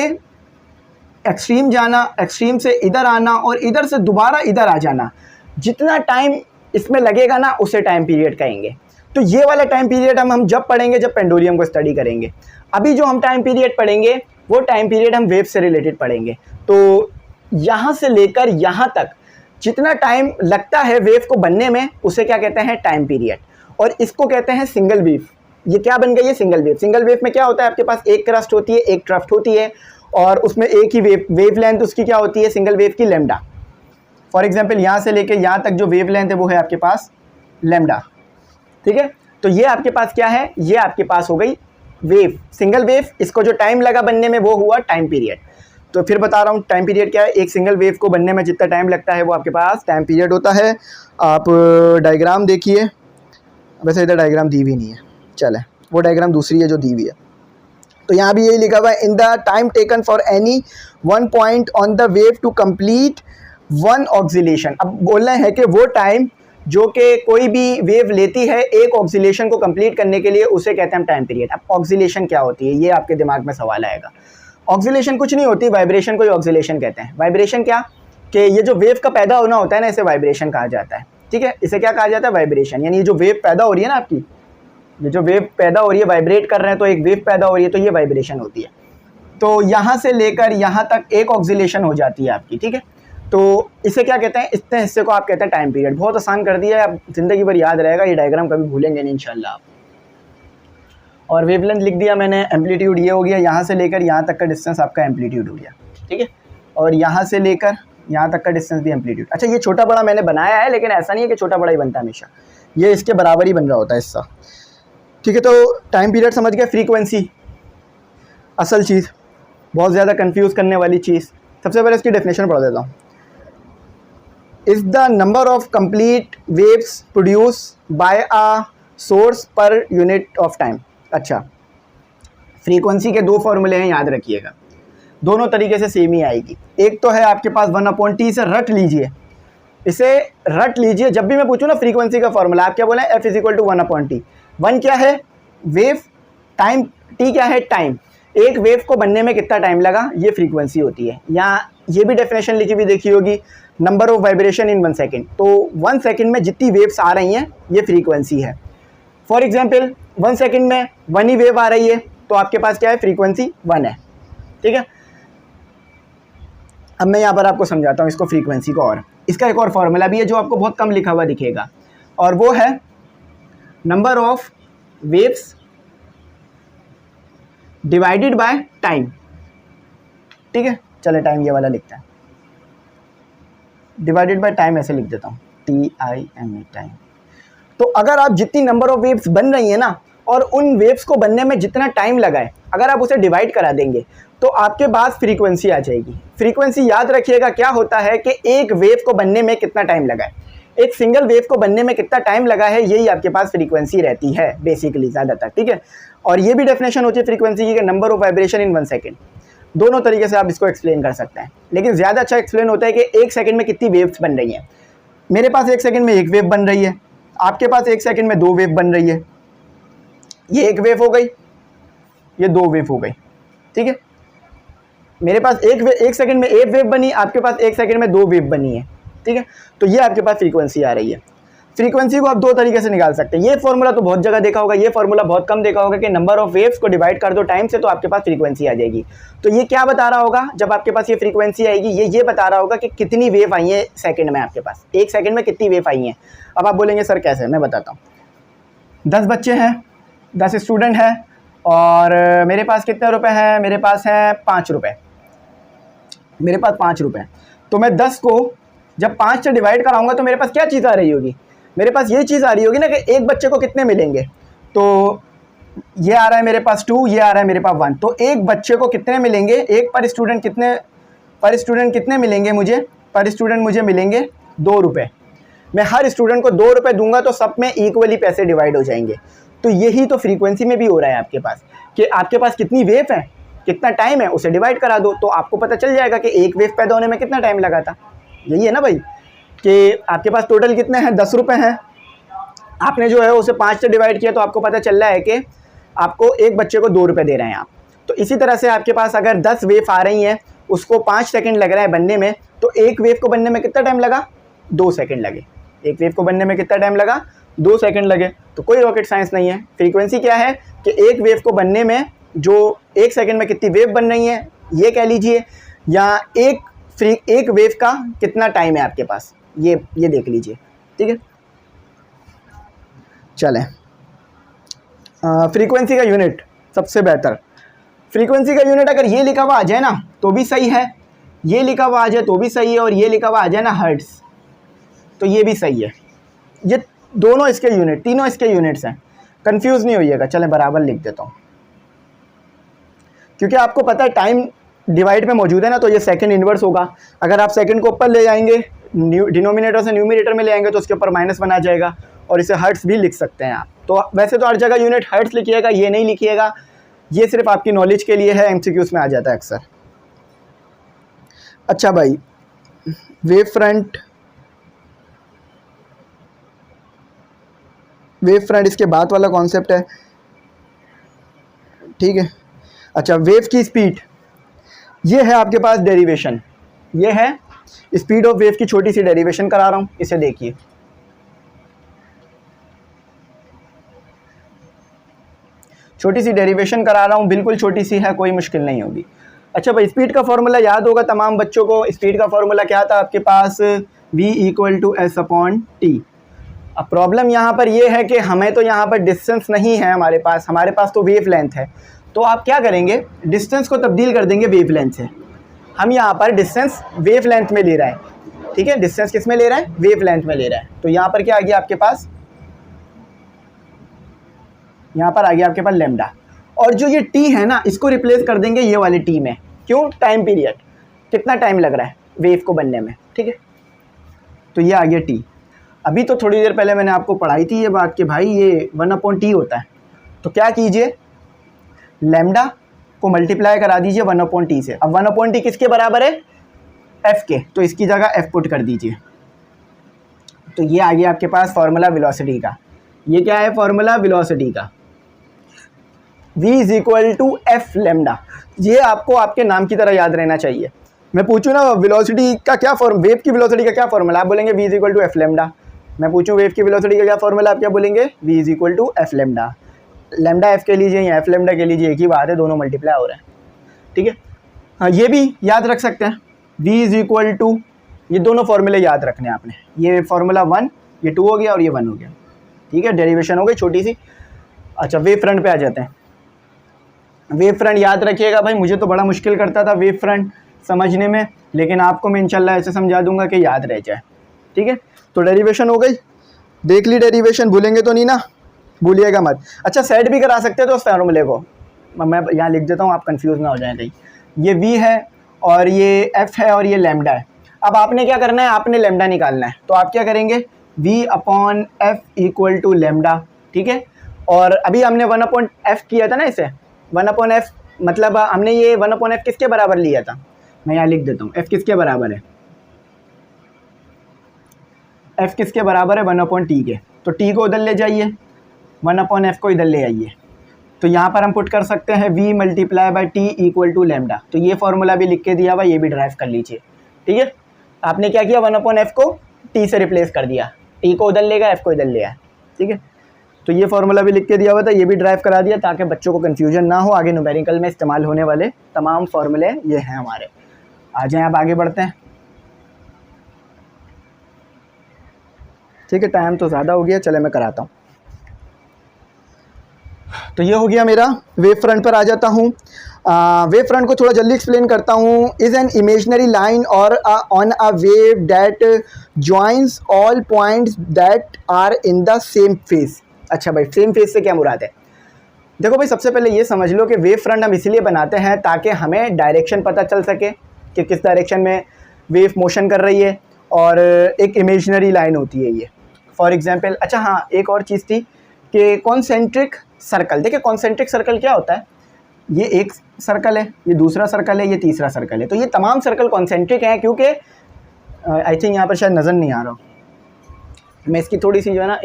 एक्सट्रीम जाना, एक्सट्रीम से इधर आना, और इधर से दोबारा इधर आ जाना, जितना टाइम इसमें लगेगा ना, उसे टाइम पीरियड कहेंगे। तो ये वाला टाइम पीरियड हम जब पढ़ेंगे, जब पेंडुलियम को स्टडी करेंगे। अभी जो हम टाइम पीरियड पढ़ेंगे, वो टाइम पीरियड हम वेव से रिलेटेड पढ़ेंगे। तो यहाँ से लेकर यहाँ तक जितना टाइम लगता है वेव को बनने में, उसे क्या कहते हैं, टाइम पीरियड। और इसको कहते हैं सिंगल वेव। ये क्या बन गई है, सिंगल वेव। सिंगल वेव में क्या होता है, आपके पास एक क्रस्ट होती है, एक ट्रफ्ट होती है, और उसमें एक ही वेव लेंथ उसकी क्या होती है, सिंगल वेव की लैम्डा। फॉर एग्जांपल यहाँ से लेके यहाँ तक जो वेव लेंथ है वो है आपके पास लैम्डा, ठीक है। तो ये आपके पास क्या है, ये आपके पास हो गई वेव, सिंगल वेव। इसको जो टाइम लगा बनने में वो हुआ टाइम पीरियड। तो फिर बता रहा हूँ टाइम पीरियड क्या है। एक सिंगल वेव को बनने में जितना टाइम लगता है वो आपके पास टाइम पीरियड होता है। आप डायग्राम देखिए, वैसे इधर डायग्राम दी हुई नहीं है, चले वो डायग्राम दूसरी है जो दी हुई है। तो यहाँ भी यही लिखा हुआ है, in the time taken for any one point on the wave to complete one oscillation. अब बोल रहे हैं कि वो टाइम जो कि कोई भी वेव लेती है एक ऑक्सीलेशन को कंप्लीट करने के लिए, उसे कहते हैं टाइम पीरियड। अब ऑक्सीलेशन क्या होती है, ये आपके दिमाग में सवाल आएगा। ऑक्सीलेशन कुछ नहीं होती, वाइब्रेशन को ही ऑक्सीलेशन कहते हैं। वाइब्रेशन क्या कि ये जो वेव का पैदा होना होता है ना, इसे वाइब्रेशन कहा जाता है। ठीक है, इसे क्या कहा जाता है, वाइब्रेशन। यानी ये जो वेव पैदा हो रही है ना आपकी, ये जो वेव पैदा हो रही है, वाइब्रेट कर रहे हैं तो एक वेव पैदा हो रही है, तो ये वाइब्रेशन होती है। तो यहाँ से लेकर यहाँ तक एक ऑक्सीलेशन हो जाती है आपकी। ठीक है, तो इसे क्या कहते हैं, इतने हिस्से को आप कहते हैं टाइम पीरियड। बहुत आसान कर दिया है, अब ज़िंदगी भर याद रहेगा, ये डायग्राम कभी भूलेंगे नहीं इंशाल्लाह आप। और वेवलेंथ लिख दिया मैंने, एम्पलीट्यूड ये हो गया, यहाँ से लेकर यहाँ तक का डिस्टेंस आपका एम्पलीट्यूड हो गया। ठीक है, और यहाँ से लेकर यहाँ तक का डिस्टेंस भी एम्पलीट्यूड। अच्छा, ये छोटा बड़ा मैंने बनाया है, लेकिन ऐसा नहीं है कि छोटा बड़ा ही बनता है हमेशा, ये इसके बराबर ही बन रहा होता है हिस्सा। ठीक है, तो टाइम पीरियड समझ गए। फ्रीक्वेंसी असल चीज़, बहुत ज़्यादा कंफ्यूज करने वाली चीज़। सबसे पहले इसकी डेफिनेशन पढ़ देता हूँ। Is the number of complete waves produce by a source per unit of time. अच्छा, फ्रीक्वेंसी के दो फॉर्मूले हैं, याद रखिएगा, दोनों तरीके से सेम ही आएगी। एक तो है आपके पास 1/t, इसे रट लीजिए, इसे रट लीजिए। जब भी मैं पूछूँ ना फ्रीक्वेंसी का फॉर्मूला, आप क्या बोलें, F = 1/t। 1 क्या है, वेव, टाइम, t क्या है, टाइम। एक वेव को बनने में कितना टाइम लगा, ये फ्रीक्वेंसी होती है। यहाँ ये भी डेफिनेशन लिखी हुई देखी होगी, number of vibration in 1 second. तो 1 सेकेंड में जितनी वेव्स आ रही हैं ये फ्रीक्वेंसी है। फॉर एग्जाम्पल 1 सेकेंड में 1 ही वेव आ रही है, तो आपके पास क्या है, फ्रीक्वेंसी 1 है। ठीक है, अब मैं यहाँ पर आपको समझाता हूँ इसको, फ्रीक्वेंसी को। और इसका एक और फॉर्मूला भी है जो आपको बहुत कम लिखा हुआ दिखेगा, और वो है number of waves divided by time. ठीक है, चले टाइम ये वाला लिखते हैं, डिवाइडेड बाय टाइम ऐसे लिख देता हूँ, TIME, टाइम। तो अगर आप जितनी नंबर ऑफ वेव्स बन रही है ना, और उन वेव्स को बनने में जितना टाइम लगा है, अगर आप उसे डिवाइड करा देंगे तो आपके पास फ्रीक्वेंसी आ जाएगी। फ्रीक्वेंसी याद रखिएगा क्या होता है कि एक वेव को बनने में कितना टाइम लगा है, एक सिंगल वेव को बनने में कितना टाइम लगा है, यही आपके पास फ्रीक्वेंसी रहती है बेसिकली ज़्यादातर। ठीक है, और ये भी डेफिनेशन होती है फ्रीक्वेंसी की, number of vibration in 1 second. दोनों तरीके से आप इसको एक्सप्लेन कर सकते हैं, लेकिन ज़्यादा अच्छा एक्सप्लेन होता है कि 1 सेकेंड में कितनी वेव्स बन रही हैं। मेरे पास 1 सेकेंड में 1 वेव बन रही है, आपके पास 1 सेकेंड में 2 वेव बन रही है। ये 1 वेव हो गई, ये 2 वेव हो गई। ठीक है, मेरे पास 1 सेकेंड में 1 वेव बनी, आपके पास 1 सेकेंड में 2 वेव बनी है। ठीक है, तो ये आपके पास फ्रीक्वेंसी आ रही है। फ्रीक्वेंसी को आप 2 तरीके से निकाल सकते हैं। ये फॉर्मूला तो बहुत जगह देखा होगा, ये फॉर्मूला बहुत कम देखा होगा कि नंबर ऑफ वेव्स को डिवाइड कर दो टाइम से तो आपके पास फ्रीक्वेंसी आ जाएगी। तो ये क्या बता रहा होगा, जब आपके पास ये फ्रीक्वेंसी आएगी, ये बता रहा होगा कि कितनी वेव आई है सेकंड में, आपके पास 1 सेकंड में कितनी वेव आई हैं। अब आप बोलेंगे सर कैसे, मैं बताता हूँ। 10 बच्चे हैं, 10 स्टूडेंट हैं, और मेरे पास कितने रुपए हैं, मेरे पास हैं 5 रुपये, मेरे पास 5 रुपये। तो मैं 10 को जब 5 से डिवाइड कराऊंगा तो मेरे पास क्या चीज़ आ रही होगी, मेरे पास ये चीज़ आ रही होगी ना कि एक बच्चे को कितने मिलेंगे। तो ये आ रहा है मेरे पास 2, ये आ रहा है मेरे पास 1, तो एक बच्चे को कितने मिलेंगे, एक पर स्टूडेंट कितने मिलेंगे मुझे, पर स्टूडेंट मुझे मिलेंगे 2 रुपये। मैं हर स्टूडेंट को 2 रुपये दूंगा तो सब में इक्वली पैसे डिवाइड हो जाएंगे। तो यही तो फ्रीक्वेंसी में भी हो रहा है आपके पास, कि आपके पास कितनी वेव है, कितना टाइम है, उसे डिवाइड करा दो तो आपको पता चल जाएगा कि एक वेव पैदा होने में कितना टाइम लगा था। यही है ना भाई, कि आपके पास टोटल कितने हैं, 10 रुपये हैं, आपने जो है उसे 5 से डिवाइड किया तो आपको पता चल रहा है कि आपको एक बच्चे को 2 रुपये दे रहे हैं आप। तो इसी तरह से आपके पास अगर 10 वेव आ रही हैं, उसको 5 सेकंड लग रहा है बनने में, तो एक वेव को बनने में कितना टाइम लगा, 2 सेकंड लगे। एक वेव को बनने में कितना टाइम लगा, 2 सेकंड लगे। तो कोई रॉकेट साइंस नहीं है। फ्रीक्वेंसी क्या है कि एक वेव को बनने में जो 1 सेकंड में कितनी वेव बन रही है ये कह लीजिए, या एक वेव का कितना टाइम है आपके पास, ये देख लीजिए। ठीक है, चलें। फ्रीक्वेंसी का यूनिट सबसे बेहतर, फ्रीक्वेंसी का यूनिट अगर ये लिखा हुआ आ जाए ना तो भी सही है, ये लिखा हुआ आ जाए तो भी सही है, और ये लिखा हुआ आ जाए ना हर्ट्ज तो ये भी सही है। ये दोनों इसके यूनिट, तीनों इसके यूनिट्स हैं, कंफ्यूज नहीं होइएगा। चलें बराबर लिख देता हूँ, क्योंकि आपको पता है टाइम डिवाइड में मौजूद है ना, तो ये सेकंड इन्वर्स होगा। अगर आप सेकंड को ऊपर ले जाएंगे, डिनोमिनेटर से न्यूमिनेटर में ले आएंगे, तो उसके ऊपर -1 आ जाएगा, और इसे हर्ट्स भी लिख सकते हैं आप। तो वैसे तो हर जगह यूनिट हर्ट्स लिखिएगा, ये नहीं लिखिएगा, ये सिर्फ आपकी नॉलेज के लिए है, MCQs में आ जाता है अक्सर। अच्छा भाई, वेव फ्रंट इसके बाद वाला कॉन्सेप्ट है, ठीक है। अच्छा, वेव की स्पीड, ये है आपके पास डेरिवेशन, ये है स्पीड ऑफ वेव की छोटी सी डेरिवेशन करा रहा हूँ, इसे देखिए। छोटी सी डेरिवेशन करा रहा हूँ, बिल्कुल छोटी सी है, कोई मुश्किल नहीं होगी। अच्छा भाई, स्पीड का फॉर्मूला याद होगा तमाम बच्चों को। स्पीड का फॉर्मूला क्या था आपके पास? v = s/t। अब प्रॉब्लम यहाँ पर ये है कि हमें तो यहाँ पर डिस्टेंस नहीं है हमारे पास तो वेव लेंथ है। तो आप क्या करेंगे, डिस्टेंस को तब्दील कर देंगे वेव लेंथ से। हम यहाँ पर डिस्टेंस वेव लेंथ में ले रहे हैं, ठीक है। डिस्टेंस किस में ले रहे हैं? वेव लेंथ में ले रहे हैं। तो यहाँ पर क्या आ गया आपके पास? यहाँ पर आ गया आपके पास लैम्डा, और जो ये t है ना, इसको रिप्लेस कर देंगे ये वाले t में। क्यों? टाइम पीरियड, कितना टाइम लग रहा है वेव को बनने में, ठीक है। तो ये आ गया t। अभी तो थोड़ी देर पहले मैंने आपको पढ़ाई थी ये बात कि भाई ये 1/t होता है। तो क्या कीजिए, लैम्डा को मल्टीप्लाई करा दीजिए 1/t से। अब 1/t किसके बराबर है? f के, तो इसकी जगह f पुट कर दीजिए। तो ये आ गया आपके पास फॉर्मूला वेलोसिटी का। ये क्या है? फॉर्मूला वेलोसिटी का, v = f लैम्डा। ये आपको आपके नाम की तरह याद रहना चाहिए। मैं पूछूँ ना वेलोसिटी का क्या वेव की वेलोसिटी का क्या फॉर्मूला, आप बोलेंगे v = f लैम्डा। मैं पूछूँ वेव की वेलोसिटी का क्या फॉर्मूला, आप क्या बोलेंगे? v = f lambda. Lambda f के लीजिए या f लैम्डा के लीजिए, एक ही बात है, दोनों मल्टीप्लाई हो रहे हैं, ठीक है। हाँ, ये भी याद रख सकते हैं, v = ये दोनों फॉर्मूले याद रखने हैं आपने। ये फार्मूला 1, ये 2 हो गया और ये 1 हो गया, ठीक है। डेरिवेशन हो गई छोटी सी। अच्छा, वेव फ्रंट पे आ जाते हैं। वेव फ्रंट याद रखिएगा भाई, मुझे तो बड़ा मुश्किल करता था वेव फ्रंट समझने में, लेकिन आपको मैं इंशाल्लाह ऐसे समझा दूंगा कि याद रह जाए, ठीक है। तो डेरिवेशन हो गई, देख ली डेरिवेशन, भूलेंगे तो नहीं ना, भूलिएगा मत। अच्छा, सेट भी करा सकते हैं तो उस फार्मूले को मैं यहाँ लिख देता हूँ, आप कंफ्यूज ना हो जाए कहीं। ये v है और ये f है और ये लैम्डा है। अब आपने क्या करना है, आपने लैम्डा निकालना है। तो आप क्या करेंगे, v/f = लैम्डा, ठीक है। और अभी हमने 1/f किया था ना, इसे 1/f मतलब हमने ये 1/f किसके बराबर लिया था, मैं यहाँ लिख देता हूँ। f किसके बराबर है? f किसके बराबर है? 1/t के। तो t को उधर ले जाइए, 1/f को इधर ले आइए। तो यहाँ पर हम पुट कर सकते हैं v × t = लैम्डा। तो ये फार्मूला भी लिख के दिया हुआ, ये भी ड्राइव कर लीजिए, ठीक है। आपने क्या किया, 1/f को t से रिप्लेस कर दिया, t को उधर ले गया, f को इधर ले आया, ठीक है। तो ये फार्मूला भी लिख के दिया हुआ था, ये भी ड्राइव करा दिया ताकि बच्चों को कन्फ्यूजन ना हो। आगे न्यूमेरिकल में इस्तेमाल होने वाले तमाम फार्मूले ये हैं हमारे। आ जाएँ, आप आगे बढ़ते हैं, ठीक है। टाइम तो ज़्यादा हो गया, चले मैं कराता हूँ। तो ये हो गया मेरा। वेव फ्रंट पर आ जाता हूँ। वेव फ्रंट को थोड़ा जल्दी एक्सप्लेन करता हूँ। इज़ एन इमेजनरी लाइन और on a wave that joins all points that are in the same phase. अच्छा भाई, सेम फेस से क्या मुराद है? देखो भाई, सबसे पहले ये समझ लो कि वेव फ्रंट हम इसलिए बनाते हैं ताकि हमें डायरेक्शन पता चल सके कि किस डायरेक्शन में वेव मोशन कर रही है, और एक इमेजनरी लाइन होती है ये, फॉर एग्जांपल। अच्छा हाँ, एक और चीज़ थी कि कॉन्सेंट्रिक सर्कल। देखिए कॉन्सेंट्रिक सर्कल क्या होता है, ये एक सर्कल है, ये दूसरा सर्कल है, ये तीसरा सर्कल है। तो ये तमाम सर्कल कॉन्सेंट्रिक हैं, क्योंकि आई थिंक यहाँ पर शायद नज़र नहीं आ रहा, मैं इसकी थोड़ी सी जो है ना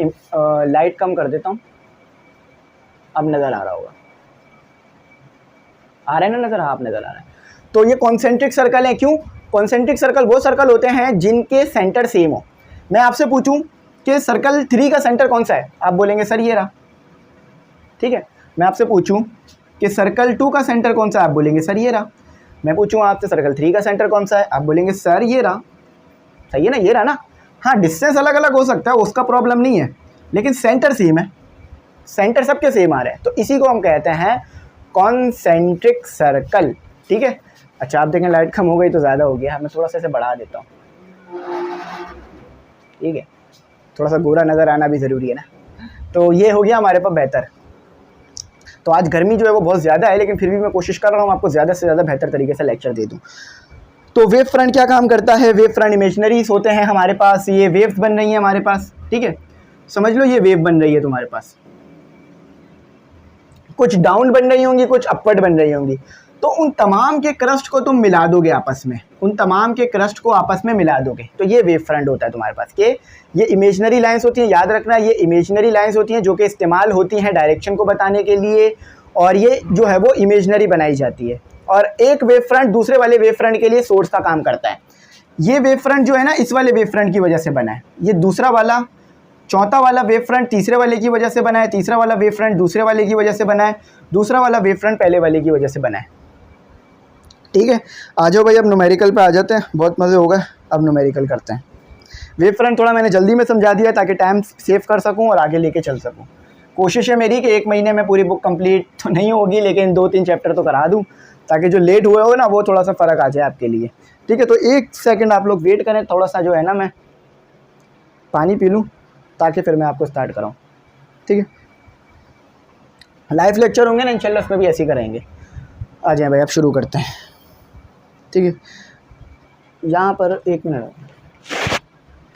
लाइट कम कर देता हूँ, अब नज़र आ रहा होगा, आ रहा है ना नज़र? हाँ, आप नज़र आ रहा है। तो ये कॉन्सेंट्रिक सर्कल है। क्यों? कॉन्सेंट्रिक सर्कल वो सर्कल होते हैं जिनके सेंटर सेम हो। मैं आपसे पूछूं कि सर्कल 3 का सेंटर कौन सा है, आप बोलेंगे सर ये रहा, ठीक है। मैं आपसे पूछूं कि सर्कल 2 का सेंटर कौन सा है, आप बोलेंगे सर ये रहा। मैं पूछूं आपसे सर्कल 3 का सेंटर कौन सा है, आप बोलेंगे सर ये रहा। सही है ना, ये रहा ना। हाँ, डिस्टेंस अलग अलग हो सकता है, उसका प्रॉब्लम नहीं है, लेकिन सेंटर सेम है, सेंटर सबके सेम आ रहे हैं। तो इसी को हम कहते हैं कॉन्सेंट्रिक सर्कल, ठीक है। अच्छा, आप देखें लाइट कम हो गई तो ज़्यादा हो गया, मैं थोड़ा सा इसे बढ़ा देता हूँ, ठीक है। थोड़ा सा गोरा नज़र आना भी ज़रूरी है ना। तो ये हो गया हमारे पास बेहतर। तो आज गर्मी जो है वो बहुत ज़्यादा है, लेकिन फिर भी मैं कोशिश कर रहा हूँ आपको ज़्यादा से ज़्यादा बेहतर तरीके से लेक्चर दे दूँ। तो वेव फ्रंट क्या काम करता है, वेव फ्रंट इमेजनरीज होते हैं हमारे पास, ये वेव्स बन रही हैं हमारे पास, ठीक है, समझ लो ये वेव बन रही है तुम्हारे पास, कुछ डाउन बन रही होंगी, कुछ अपवर्ड बन रही होंगी। तो उन तमाम के क्रस्ट को तुम मिला दोगे आपस में, उन तमाम के क्रस्ट को आपस में मिला दोगे, तो ये वेव फ्रंट होता है तुम्हारे पास। कि ये इमेजनरी लाइंस होती हैं, याद रखना ये इमेजनरी लाइंस होती हैं जो कि इस्तेमाल होती हैं डायरेक्शन को बताने के लिए, और ये जो है वो इमेजनरी बनाई जाती है। और एक वेव फ्रंट दूसरे वाले वेव फ्रंट के लिए सोर्स का काम करता है। ये वेव फ्रंट जो है ना इस वाले वेव फ्रंट की वजह से बना है, ये दूसरा वाला चौथा वाला वेव फ्रंट तीसरे वाले की वजह से बना है, तीसरा वाला वेव फ्रंट दूसरे वाले की वजह से बना है, दूसरा वाला वेव फ्रंट पहले वाले की वजह से बना है। ठीक है, आ जाओ भाई अब न्यूमेरिकल पे आ जाते हैं, बहुत मज़े हो गए, अब न्यूमेरिकल करते हैं। वेव फ्रंट थोड़ा मैंने जल्दी में समझा दिया ताकि टाइम सेव कर सकूं और आगे लेके चल सकूं। कोशिश है मेरी कि 1 महीने में पूरी बुक कंप्लीट तो नहीं होगी, लेकिन 2-3 चैप्टर तो करा दूं ताकि जो लेट हुए हो ना वो थोड़ा सा फ़र्क आ जाए आपके लिए। ठीक है, तो 1 सेकंड आप लोग वेट करें, थोड़ा सा जो है ना मैं पानी पी लूँ ताकि फिर मैं आपको स्टार्ट कराऊँ। ठीक है, लाइव लेक्चर होंगे ना इंशाल्लाह, उसमें भी ऐसे ही करेंगे। आ जाएँ भाई, अब शुरू करते हैं। ठीक है, यहाँ पर 1 मिनट,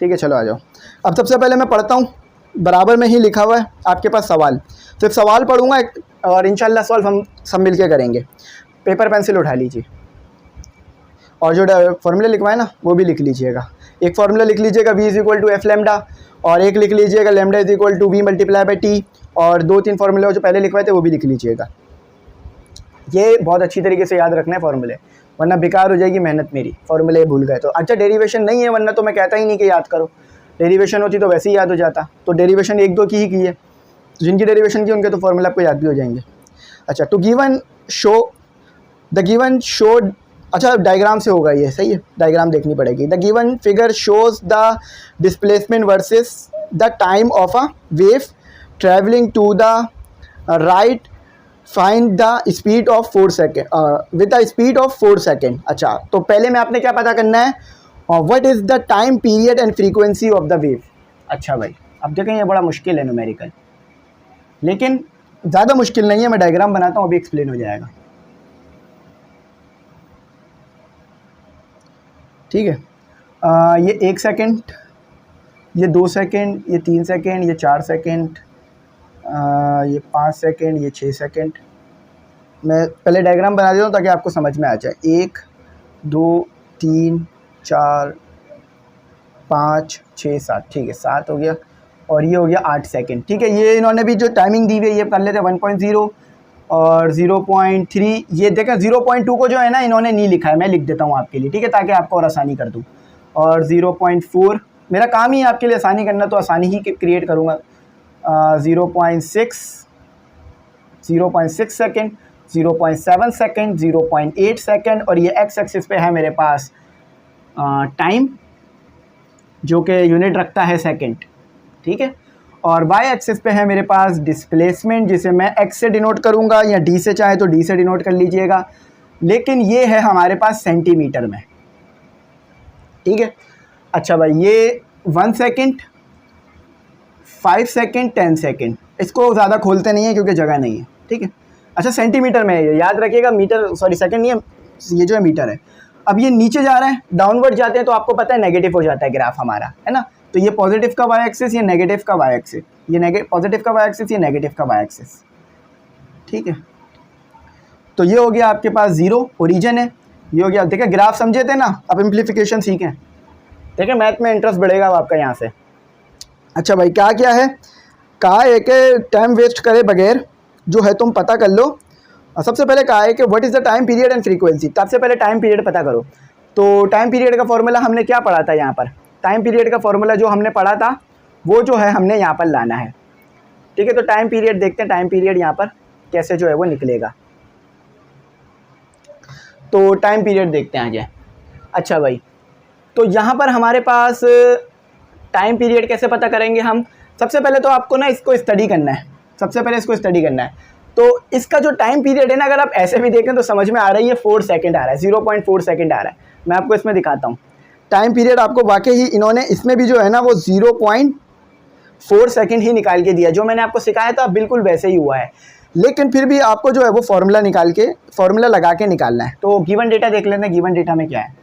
ठीक है, चलो आ जाओ। अब सबसे पहले मैं पढ़ता हूँ, बराबर में ही लिखा हुआ है आपके पास सवाल, सिर्फ सवाल पढ़ूँगा और इंशाल्लाह सॉल्व हम सब मिल के करेंगे। पेपर पेंसिल उठा लीजिए और जो फॉर्मूले लिखवाए ना वो भी लिख लीजिएगा। एक फार्मूला लिख लीजिएगा v = f लैम्डा, और एक लिख लीजिएगा लैम्डा = v × t, और 2-3 फार्मूले जो पहले लिखवाए थे वो भी लिख लीजिएगा। ये बहुत अच्छी तरीके से याद रखना है फार्मूले, वरना बेकार हो जाएगी मेहनत मेरी, फार्मूले भूल गए तो। अच्छा डेरिवेशन नहीं है, वरना तो मैं कहता ही नहीं कि याद करो, डेरिवेशन होती तो वैसे ही याद हो जाता। तो डेरिवेशन 1-2 की ही है, जिनकी डेरिवेशन की उनके तो फार्मूला आपको याद भी हो जाएंगे। अच्छा, to given show the given show, अच्छा डायग्राम से होगा ये, सही है, डायग्राम देखनी पड़ेगी। The given figure shows the displacement versus the time of a wave travelling to the right, find the speed of 4 second with the speed of 4 second. अच्छा, तो पहले में आपने क्या पता करना है, what is the time period and frequency of the wave. अच्छा भाई, अब देखें ये बड़ा मुश्किल है न्यूमेरिकल, लेकिन ज़्यादा मुश्किल नहीं है, मैं डायग्राम बनाता हूँ अभी एक्सप्लेन हो जाएगा। ठीक है, ये 1 सेकेंड, ये 2 सेकेंड, ये 3 सेकेंड, ये 4 सेकेंड, ये 5 सेकेंड, ये 6 सेकेंड। मैं पहले डायग्राम बना देता हूँ ताकि आपको समझ में आ जाए। 1 2 3 4 5 6 7, ठीक है 7 हो गया, और ये हो गया 8 सेकेंड। ठीक है, ये इन्होंने भी जो टाइमिंग दी हुई है ये कर लेते हैं 1.0 और 0.3। ये देखें 0.2 को जो है ना इन्होंने नहीं लिखा है, मैं लिख देता हूँ आपके लिए, ठीक है, ताकि आपको और आसानी कर दूँ। और 0.4, मेरा काम ही आपके लिए आसानी करना, तो आसानी ही क्रिएट करूँगा। 0.6 सेकेंड, 0.7 सेकेंड, 0.8 सेकेंड, और ये एक्स एक्सिस पे है मेरे पास टाइम, जो कि यूनिट रखता है सेकेंड। ठीक है, और वाई एक्सिस पे है मेरे पास डिस्प्लेसमेंट, जिसे मैं एक्स से डिनोट करूँगा, या डी से चाहे तो डी से डिनोट कर लीजिएगा, लेकिन ये है हमारे पास सेंटीमीटर में। ठीक है, अच्छा भाई, ये 1 सेकेंड, 5 सेकेंड, 10 सेकेंड, इसको ज़्यादा खोलते नहीं है क्योंकि जगह नहीं है। ठीक है, अच्छा सेंटीमीटर में है, याद रखिएगा, मीटर सॉरी सेकेंड नहीं है, ये जो है मीटर है। अब ये नीचे जा रहा है, डाउनवर्ड जाते हैं तो आपको पता है नेगेटिव हो जाता है ग्राफ हमारा, है ना। तो ये पॉजिटिव का वाई एक्सिस, ये नेगेटिव का वाई एक्सिस, ये पॉजिटिव का वाई एक्सिस, ये नेगेटिव का वाई एक्सिस। ठीक है, तो ये हो गया आपके पास 0 ओरिजिन है, ये हो गया, देखिए ग्राफ समझे थे ना, अब इम्प्लीफिकेशन सीखें, देखिए मैथ में इंटरेस्ट बढ़ेगा अब आपका यहाँ से। अच्छा भाई, क्या क्या है, कहा है कि टाइम वेस्ट करे बगैर जो है तुम पता कर लो। सबसे पहले कहा है कि what is the time period and frequency, सबसे पहले टाइम पीरियड पता करो। तो टाइम पीरियड का फॉर्मूला हमने क्या पढ़ा था यहाँ पर, टाइम पीरियड का फॉर्मूला जो हमने पढ़ा था वो जो है हमने यहाँ पर लाना है। ठीक है, तो टाइम पीरियड देखते हैं, टाइम पीरियड यहाँ पर कैसे जो है वो निकलेगा। तो टाइम पीरियड देखते हैं आगे। अच्छा भाई, तो यहाँ पर हमारे पास टाइम पीरियड कैसे पता करेंगे हम, सबसे पहले तो आपको ना इसको स्टडी करना है, सबसे पहले इसको स्टडी करना है। तो इसका जो टाइम पीरियड है ना, अगर आप ऐसे भी देखें तो समझ में आ रहा है, ये 4 सेकेंड आ रहा है, 0.4 सेकेंड आ रहा है। मैं आपको इसमें दिखाता हूँ टाइम पीरियड, आपको वाकई ही इन्होंने इसमें भी जो है ना वो 0.4 सेकेंड ही निकाल के दिया, जो मैंने आपको सिखाया था बिल्कुल वैसे ही हुआ है। लेकिन फिर भी आपको जो है वो फॉर्मूला लगा के निकालना है। तो गिवन डेटा देख लेते हैं, गिवन डेटा में क्या है।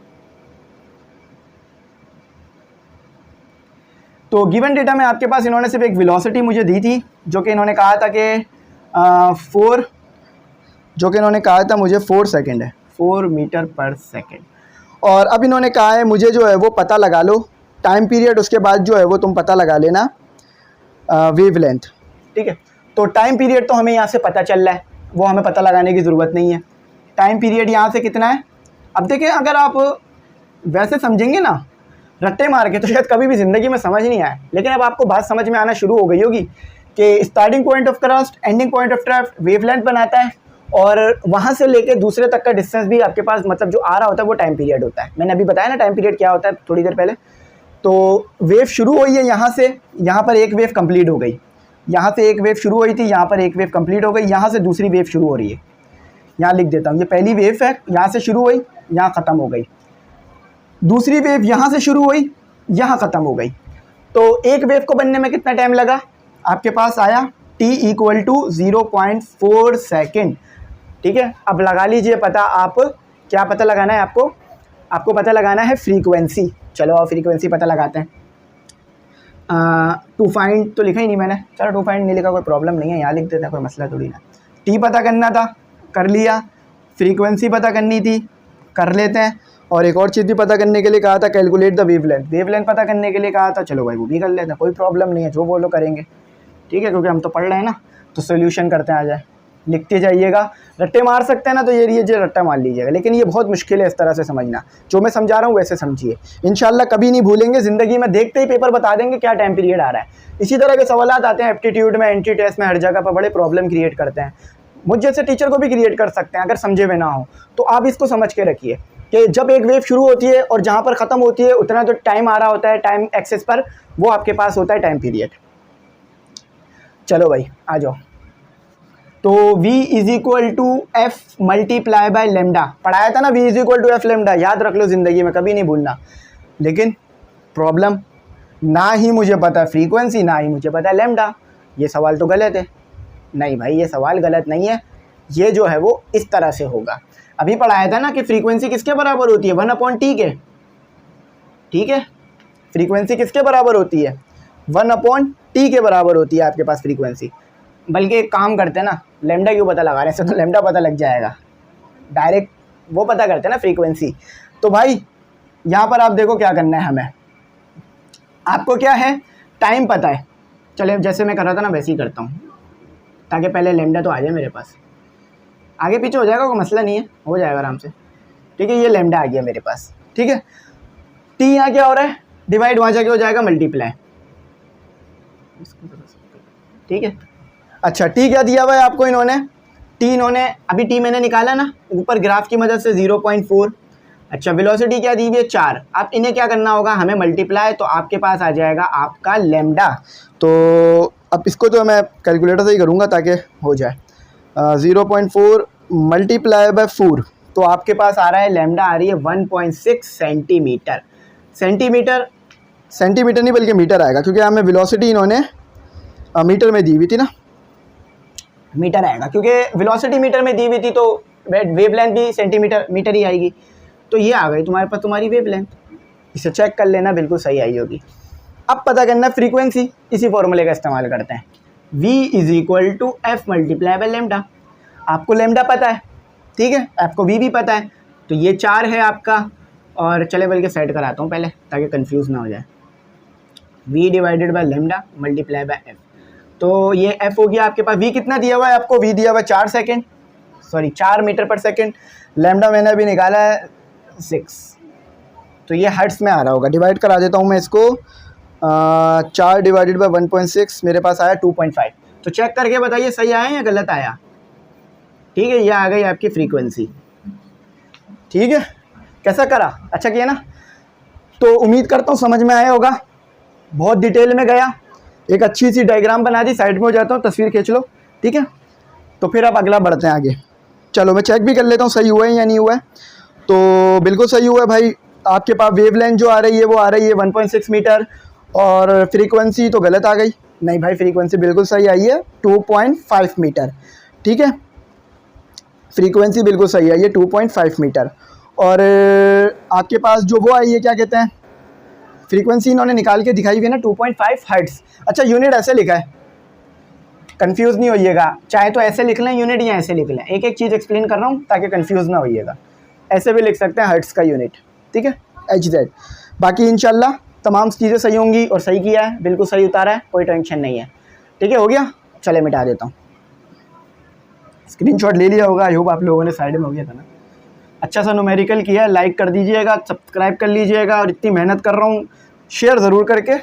तो गिवन डेटा में आपके पास इन्होंने सिर्फ एक वेलोसिटी मुझे दी थी, जो कि इन्होंने कहा था कि 4 सेकंड है, 4 मीटर पर सेकंड। और अब इन्होंने कहा है मुझे जो है वो पता लगा लो टाइम पीरियड, उसके बाद जो है वो तुम पता लगा लेना वेवलेंथ। ठीक है, तो टाइम पीरियड तो हमें यहाँ से पता चल रहा है, वो हमें पता लगाने की ज़रूरत नहीं है। टाइम पीरियड यहाँ से कितना है, अब देखें अगर आप वैसे समझेंगे ना रट्टे मार के, तो शायद कभी भी ज़िंदगी में समझ नहीं आए, लेकिन अब आपको बात समझ में आना शुरू हो गई होगी कि starting point of crust, ending point of draft wavelength बनाता है, और वहाँ से लेके दूसरे तक का डिस्टेंस भी आपके पास मतलब जो आ रहा होता है वो टाइम पीरियड होता है। मैंने अभी बताया ना टाइम पीरियड क्या होता है थोड़ी देर पहले। तो वेव शुरू हुई है यहाँ से, यहाँ पर एक वेव कंप्लीट हो गई, यहाँ से एक वेव शुरू हुई थी, यहाँ पर एक वेव कंप्लीट हो गई, यहाँ से दूसरी वेव शुरू हो रही है। यहाँ लिख देता हूँ, ये पहली वेव है, यहाँ से शुरू हुई, यहाँ ख़त्म हो गई। दूसरी वेव यहाँ से शुरू हुई, यहाँ ख़त्म हो गई। तो एक वेव को बनने में कितना टाइम लगा, आपके पास आया t = 0.4 सेकेंड। ठीक है, अब लगा लीजिए पता, आप क्या पता लगाना है आपको पता लगाना है फ्रीक्वेंसी। चलो अब फ्रीक्वेंसी पता लगाते हैं। टू फाइंड तो लिखा ही नहीं मैंने, चलो टू फाइंड नहीं लिखा, कोई प्रॉब्लम नहीं है, यहाँ लिख देते हैं, कोई मसला थोड़ी ना। टी पता करना था, कर लिया। फ्रीक्वेंसी पता करनी थी, कर लेते हैं। और एक और चीज़ भी पता करने के लिए कहा था, कैलकुलेट द वेवलेंथ। वेवलेंथ पता करने के लिए कहा था, चलो भाई वो भी कर लेते हैं, कोई प्रॉब्लम नहीं है, जो बोलो करेंगे। ठीक है, क्योंकि हम तो पढ़ रहे हैं ना, तो सोल्यूशन करते हैं आ जाए, लिखते जाइएगा। रट्टे मार सकते हैं ना, तो ये रट्टा मार लीजिएगा, लेकिन ये बहुत मुश्किल है इस तरह से समझना। जो मैं समझा रहा हूँ वैसे समझिए, इंशाल्लाह कभी नहीं भूलेंगे ज़िंदगी में, देखते ही पेपर बता देंगे क्या टाइम पीरियड आ रहा है। इसी तरह के सवाल आते हैं एप्टीट्यूड में, एंट्री टेस्ट में, हर जगह पर बड़े प्रॉब्लम क्रिएट करते हैं। मुझ जैसे टीचर को भी क्रिएट कर सकते हैं अगर समझे हुए ना हो। तो आप इसको समझ के रखिए कि जब एक वेव शुरू होती है और जहाँ पर ख़त्म होती है उतना जो टाइम आ रहा होता है टाइम एक्सेस पर, वो आपके पास होता है टाइम पीरियड। चलो भाई आ जाओ। तो v = f multiply by lambda पढ़ाया था ना, v = f लेमडा, याद रख लो ज़िंदगी में, कभी नहीं भूलना। लेकिन प्रॉब्लम, ना ही मुझे पता फ्रीक्वेंसी, ना ही मुझे पता लेमडा, ये सवाल तो गलत है। नहीं भाई, ये सवाल गलत नहीं है, ये जो है वो इस तरह से होगा। अभी पढ़ाया था ना कि फ्रीक्वेंसी किसके बराबर होती है, 1/t के। ठीक है, फ्रीक्वेंसी किसके बराबर होती है, 1/t के बराबर होती है आपके पास फ्रीक्वेंसी। बल्कि एक काम करते हैं ना, लेमडा क्यों पता लगा रहे हैं, तो लेमडा पता लग जाएगा, डायरेक्ट वो पता करते हैं ना फ्रीक्वेंसी। तो भाई यहाँ पर आप देखो क्या करना है हमें, आपको क्या है, टाइम पता है। चले जैसे मैं कर रहा था ना वैसे ही करता हूँ, ताकि पहले लेमडा तो आ जाए मेरे पास, आगे पीछे हो जाएगा, कोई मसला नहीं है, हो जाएगा आराम से। ठीक है, ये लेमडा आ गया मेरे पास। ठीक है, टी यहाँ क्या हो रहा है, डिवाइड, वहाँ जाके हो जाएगा मल्टीप्लाई। ठीक है, अच्छा टी क्या दिया हुआ है आपको इन्होंने, इन्होंने अभी टी मैंने निकाला ना ऊपर ग्राफ की मदद से 0.4। अच्छा वेलोसिटी क्या दी हुई है 4। अब इन्हें क्या करना होगा, हमें मल्टीप्लाई, तो आपके पास आ जाएगा आपका लेमडा। तो अब इसको तो मैं कैलकुलेटर से ही करूँगा ताकि हो जाए। 0.4 मल्टीप्लाई बाय 4, तो आपके पास आ रहा है लेमडा आ रही है 1.6 सेंटीमीटर। सेंटीमीटर नहीं बल्कि मीटर आएगा, क्योंकि हमें वेलोसिटी इन्होंने मीटर में दी हुई थी ना, मीटर आएगा, क्योंकि वेलोसिटी मीटर में दी हुई थी, तो वेवलेंथ भी सेंटीमीटर मीटर ही आएगी। तो ये आ गई तुम्हारे पास तुम्हारी वेवलेंथ, इसे चेक कर लेना, बिल्कुल सही आई होगी। अब पता करना फ्रीक्वेंसी, इसी फॉर्मूले का इस्तेमाल करते हैं, v = f multiply by lambda. आपको लेमडा पता है, ठीक है, आपको v भी पता है, तो ये 4 है आपका। और चले बल्कि सेट कराता हूँ पहले ताकि कंफ्यूज ना हो जाए, v divided by lambda multiply by f। तो ये f हो गया आपके पास। v कितना दिया हुआ है आपको, v दिया हुआ है 4 मीटर पर सेकेंड। लेमडा मैंने अभी निकाला है 6, तो ये हर्ट्स में आ रहा होगा। डिवाइड करा देता हूँ मैं इसको, 4 डिवाइडेड बाय 1.6 मेरे पास आया 2.5। तो चेक करके बताइए सही आया या गलत आया। ठीक है, ये आ गई आपकी फ्रीक्वेंसी। ठीक है, कैसा करा, अच्छा किया ना। तो उम्मीद करता हूँ समझ में आया होगा, बहुत डिटेल में गया, एक अच्छी सी डायग्राम बना दी। साइड में हो जाता हूँ, तस्वीर खींच लो। ठीक है, तो फिर अब अगला बढ़ते हैं आगे। चलो मैं चेक भी कर लेता हूँ सही हुआ है या नहीं हुआ है। तो बिल्कुल सही हुआ है भाई, आपके पास वेवलेंथ जो आ रही है वो आ रही है 1.6 मीटर, और फ्रीक्वेंसी तो गलत आ गई। नहीं भाई, फ्रीक्वेंसी बिल्कुल सही आई है 2.5 मीटर। ठीक है, फ्रीक्वेंसी बिल्कुल सही है, ये 2.5 मीटर। और आपके पास जो वो आई है, क्या कहते हैं, फ्रीक्वेंसी इन्होंने निकाल के दिखाई हुई है ना 2.5 हर्ट्ज़। अच्छा, यूनिट ऐसे लिखा है, कंफ्यूज नहीं होइएगा, चाहे तो ऐसे लिख लें यूनिट या ऐसे लिख लें, एक एक चीज़ एक्सप्लेन कर रहा हूँ ताकि कंफ्यूज ना होइएगा। ऐसे भी लिख सकते हैं हर्ट्ज़ का यूनिट, ठीक है, HZ। बाकी इंशाल्लाह तमाम चीज़ें सही होंगी, और सही किया है, बिल्कुल सही उतारा है, कोई टेंशन नहीं है, ठीक है, हो गया। चले मिटा देता हूँ, स्क्रीनशॉट ले लिया होगा, आई होप आप लोगों ने, साइड में हो गया था ना। अच्छा सा न्यूमेरिकल किया, लाइक कर दीजिएगा, सब्सक्राइब कर लीजिएगा, और इतनी मेहनत कर रहा हूँ शेयर ज़रूर करके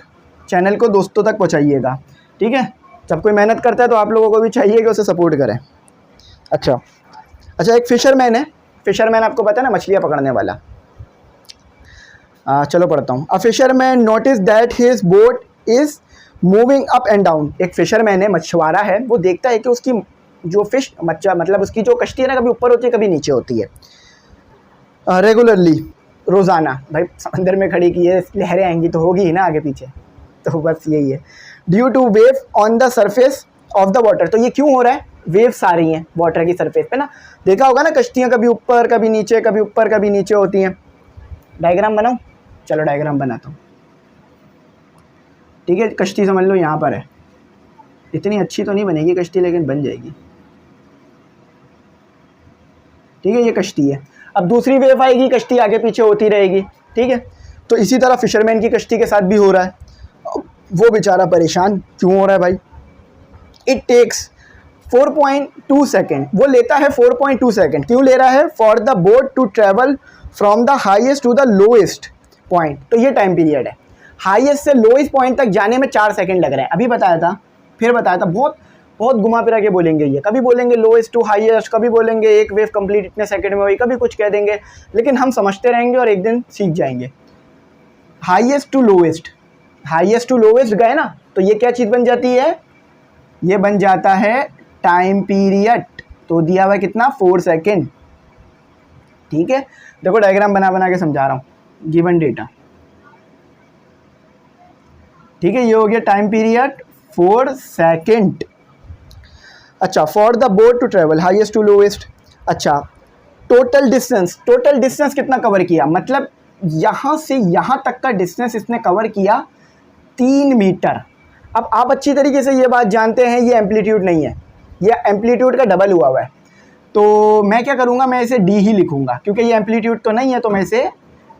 चैनल को दोस्तों तक पहुँचाइएगा, ठीक है। जब कोई मेहनत करता है तो आप लोगों को भी चाहिए कि उसे सपोर्ट करें। अच्छा, एक फ़िशरमैन है, फ़िशरमैन आपको पता है ना, मछलियाँ पकड़ने वाला। चलो पढ़ता हूँ। A fisherman notice that his boat is moving up and down. एक फिशरमैन है, मछुआरा है, वो देखता है कि उसकी जो फिश मतलब उसकी जो कश्ती है ना, कभी ऊपर होती है कभी नीचे होती है, रेगुलरली, रोज़ाना। भाई समंदर में खड़ी की है, लहरें आएंगी तो होगी ही ना आगे पीछे, तो बस यही है। Due to wave on the surface of the water. तो ये क्यों हो रहा है, वेव्स आ रही हैं वाटर की सरफेस पे ना। देखा होगा ना, कश्तियाँ कभी ऊपर कभी नीचे, कभी ऊपर कभी नीचे होती हैं। डायग्राम बनाऊँ? चलो डायग्राम बनाता हूँ, ठीक है। कश्ती समझ लो यहाँ पर है, इतनी अच्छी तो नहीं बनेगी कश्ती, लेकिन बन जाएगी, ठीक है। ये कश्ती है, अब दूसरी वेव आएगी, कश्ती आगे पीछे होती रहेगी, ठीक है। तो इसी तरह फिशरमैन की कश्ती के साथ भी हो रहा है। वो बेचारा परेशान क्यों हो रहा है भाई? इट टेक्स 4.2 सेकेंड, वो लेता है 4.2 सेकेंड। क्यों ले रहा है? For the boat to travel from the highest to the lowest point. तो ये टाइम पीरियड है, हाईएस्ट से लोएस्ट पॉइंट तक जाने में 4 सेकेंड लग रहे हैं। अभी बताया था, फिर बताया था, बहुत घुमा फिरा के बोलेंगे ये। कभी बोलेंगे लोएस्ट टू हाईएस्ट, कभी बोलेंगे एक वेव कंप्लीट इतने सेकंड में हुई, कभी कुछ कह देंगे, लेकिन हम समझते रहेंगे और एक दिन सीख जाएंगे। Highest to lowest, highest to lowest गए ना, तो ये क्या चीज़ बन जाती है? ये बन जाता है टाइम पीरियड। तो दिया हुआ कितना? 4 सेकेंड, ठीक है। देखो डायग्राम बना बना के समझा रहा हूँ, गिवन डेटा, ठीक है। ये हो गया टाइम पीरियड 4 सेकेंड। अच्छा, for the boat to travel highest to lowest. अच्छा, टोटल डिस्टेंस कितना कवर किया? मतलब यहाँ से यहाँ तक का डिस्टेंस इसने कवर किया 3 मीटर। अब आप अच्छी तरीके से ये बात जानते हैं, ये एम्पलीट्यूड नहीं है, ये एम्पलीट्यूड का डबल हुआ हुआ है। तो मैं क्या करूँगा, मैं इसे डी ही लिखूँगा, क्योंकि ये एम्पलीट्यूड तो नहीं है, तो मैं इसे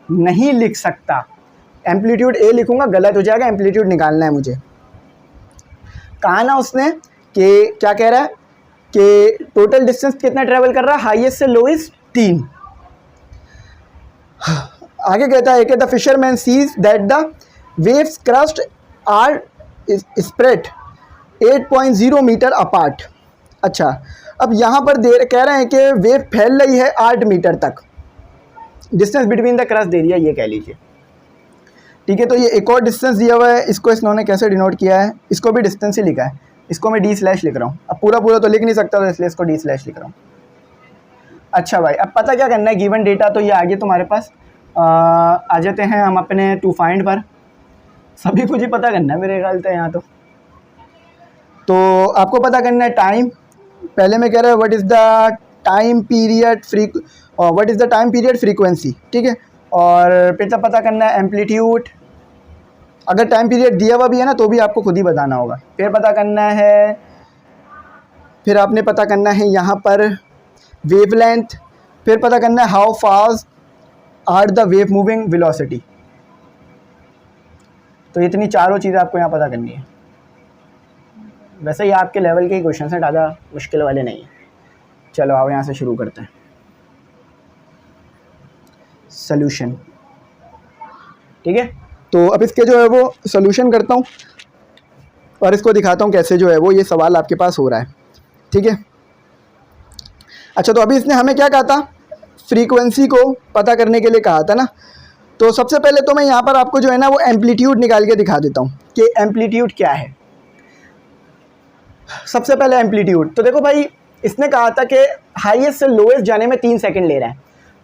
नहीं लिख सकता। एम्पलीट्यूड ए लिखूँगा, गलत हो जाएगा, एम्पलीट्यूड निकालना है मुझे। कहा ना उसने कि क्या कह रहा है कि टोटल डिस्टेंस कितना ट्रेवल कर रहा है, हाईएस्ट से लोएस्ट 3। आगे कहता है कि the fisherman sees that the waves crest are spread 8.0 metre apart. अच्छा, अब यहाँ पर कह रहे हैं कि वेव फैल रही है 8 मीटर तक, डिस्टेंस बिटवीन द क्रस्ट दे दिया, ये कह लीजिए, ठीक है। तो ये एक और डिस्टेंस दिया हुआ है, इसको इन्होंने कैसे डिनोट किया है? इसको भी डिस्टेंस ही लिखा है, इसको मैं डी स्लैश लिख रहा हूँ। अब पूरा तो लिख नहीं सकता, तो इसलिए इसको डी स्लैश लिख रहा हूँ। अच्छा भाई, अब पता क्या करना है, गिवन डेटा तो ये आगे तुम्हारे पास आ जाते हैं हम अपने टू फाइंड पर। सभी कुछ ही पता करना है मेरे ख्याल से यहाँ तो आपको पता करना है टाइम। पहले मैं कह रहा हूँ what is the time period frequency, ठीक है। और फिर तब पता करना है एम्पलीट्यूड। अगर टाइम पीरियड दिया हुआ भी है ना, तो भी आपको खुद ही बताना होगा। फिर पता करना है, फिर आपने पता करना है यहाँ पर वेवलेंथ। फिर पता करना है how fast are the wave moving velocity. तो इतनी चारों चीज़ें आपको यहाँ पता करनी है। वैसे ये आपके लेवल के क्वेश्चन हैं, ज़्यादा मुश्किल वाले नहीं हैं। चलो आओ यहाँ से शुरू करते हैं। सॉल्यूशन, ठीक है। तो अब इसके जो है वो सॉल्यूशन करता हूँ और इसको दिखाता हूँ कैसे जो है वो ये सवाल आपके पास हो रहा है, ठीक है। अच्छा, तो अभी इसने हमें क्या कहा था? फ्रीक्वेंसी को पता करने के लिए कहा था ना। तो सबसे पहले तो मैं यहाँ पर आपको जो है ना वो एम्पलीट्यूड निकाल के दिखा देता हूँ कि एम्पलीट्यूड क्या है। सबसे पहले एम्पलीट्यूड, तो देखो भाई, इसने कहा था कि हाईएस्ट से लोएस्ट जाने में 3 सेकंड ले रहा है,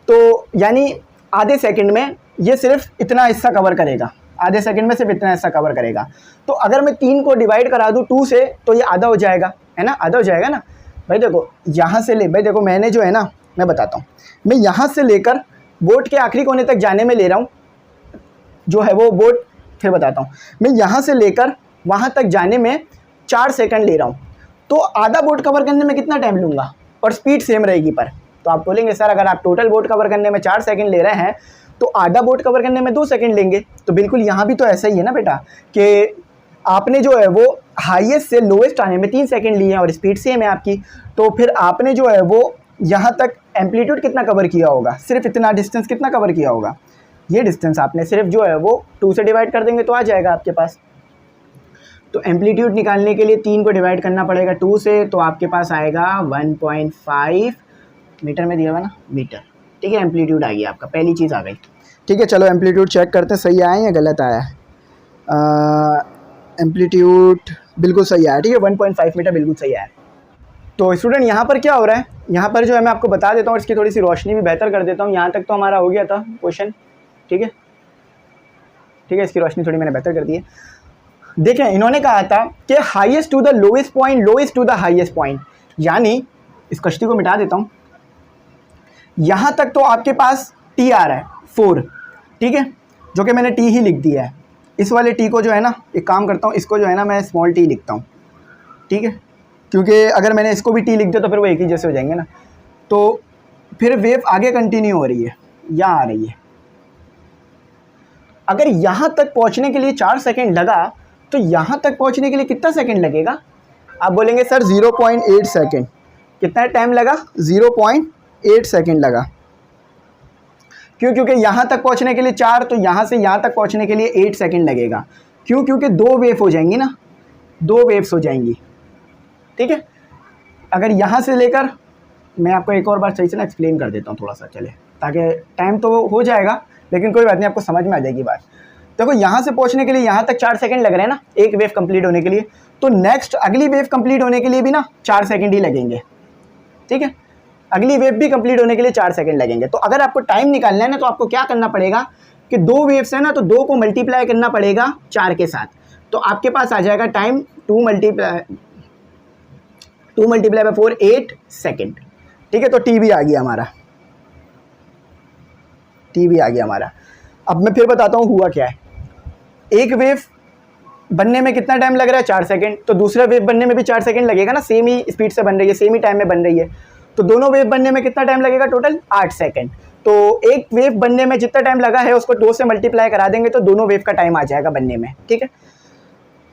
तो यानी आधे सेकंड में ये सिर्फ इतना हिस्सा कवर करेगा, आधे सेकंड में सिर्फ इतना हिस्सा कवर करेगा। तो अगर मैं 3 को डिवाइड करा दूँ 2 से, तो ये आधा हो जाएगा, है ना, आधा हो जाएगा ना। भाई देखो यहाँ से ले, भाई देखो मैंने जो है ना, मैं बताता हूँ, मैं यहाँ से लेकर बोट के आखिरी कोने तक जाने में ले रहा हूँ जो है वो बोट, फिर बताता हूँ, मैं यहाँ से लेकर वहाँ तक जाने में 4 सेकंड ले रहा हूँ, तो आधा बोट कवर करने में कितना टाइम लूँगा, और स्पीड सेम रहेगी पर। तो आप बोलेंगे सर अगर आप टोटल बोट कवर करने में 4 सेकंड ले रहे हैं तो आधा बोट कवर करने में 2 सेकंड लेंगे। तो बिल्कुल यहाँ भी तो ऐसा ही है ना बेटा, कि आपने जो है वो हाईएस्ट से लोएस्ट आने में 3 सेकंड लिए हैं और स्पीड सेम है आपकी, तो फिर आपने जो है वो यहाँ तक एम्पलीट्यूड कितना कवर किया होगा, सिर्फ इतना डिस्टेंस कितना कवर किया होगा, ये डिस्टेंस आपने सिर्फ जो है वो 2 से डिवाइड कर देंगे तो आ जाएगा आपके पास। तो एम्पलीट्यूड निकालने के लिए 3 को डिवाइड करना पड़ेगा 2 से, तो आपके पास आएगा 1.5 मीटर में दिया हुआ ना, मीटर। ठीक है, एम्पलीट्यूड आ गया आपका, पहली चीज़ आ गई। ठीक है, चलो एम्पलीट्यूड चेक करते हैं सही आया या गलत आया। एम्पलीट्यूड बिल्कुल सही आया। ठीक है, 1.5 मीटर बिल्कुल सही आया। तो स्टूडेंट यहाँ पर क्या हो रहा है, यहाँ पर जो है मैं आपको बता देता हूँ, इसकी थोड़ी सी रोशनी भी बेहतर कर देता हूँ। यहाँ तक तो हमारा हो गया था क्वेश्चन। ठीक है, ठीक है, इसकी रोशनी थोड़ी मैंने बेहतर कर दी है। देखें, इन्होंने कहा था कि highest to the lowest point, lowest to the highest point, यानी इस कश्ती को मिटा देता हूँ। यहाँ तक तो आपके पास टी आ रहा है 4, ठीक है, जो कि मैंने टी ही लिख दिया है। इस वाले टी को जो है ना, एक काम करता हूँ, इसको जो है ना मैं स्मॉल टी लिखता हूँ। ठीक है, क्योंकि अगर मैंने इसको भी टी लिख दिया तो फिर वो एक ही जैसे हो जाएंगे ना। तो फिर वेव आगे कंटिन्यू हो रही है, यहाँ आ रही है। अगर यहाँ तक पहुँचने के लिए 4 सेकंड लगा तो यहाँ तक पहुँचने के लिए कितना सेकंड लगेगा? आप बोलेंगे सर 0.8 सेकंड। कितना टाइम लगा? 0.8 सेकंड लगा। क्यों? क्योंकि यहाँ तक पहुँचने के लिए 4, तो यहाँ से यहाँ तक पहुँचने के लिए 8 सेकंड लगेगा। क्यों? क्योंकि 2 वेव हो जाएंगी ना, 2 वेव्स हो जाएंगी। ठीक है, अगर यहाँ से लेकर, मैं आपको एक और बार सही से ना एक्सप्लेन कर देता हूँ थोड़ा सा, चले, ताकि टाइम तो हो जाएगा लेकिन कोई बात नहीं, आपको समझ में आ जाएगी बात। देखो, यहाँ से पहुँचने के लिए यहाँ तक 4 सेकंड लग रहे हैं ना, एक वेव कंप्लीट होने के लिए, तो नेक्स्ट अगली वेव कंप्लीट होने के लिए भी ना 4 सेकंड ही लगेंगे। ठीक है, अगली वेव भी कंप्लीट होने के लिए 4 सेकंड लगेंगे। तो अगर आपको टाइम निकालना है ना, तो आपको क्या करना पड़ेगा कि 2 वेव्स है ना, तो 2 को मल्टीप्लाई करना पड़ेगा 4 के साथ, तो आपके पास आ जाएगा टाइम 2 मल्टीप्लाई बाय 4, 8 सेकेंड। ठीक है, तो टी भी आ गया हमारा, टी भी आ गया हमारा। अब मैं फिर बताता हूँ हुआ क्या है। एक वेव बनने में कितना टाइम लग रहा है? 4 सेकंड। तो दूसरा वेव बनने में भी 4 सेकंड लगेगा ना, सेम ही स्पीड से बन रही है, सेम ही टाइम में बन रही है, तो दोनों वेव बनने में कितना टाइम लगेगा? Total 8 second. तो एक वेव बनने में जितना टाइम लगा है उसको 2 से मल्टीप्लाई करा देंगे तो दोनों वेव का टाइम आ जाएगा बनने में। ठीक है,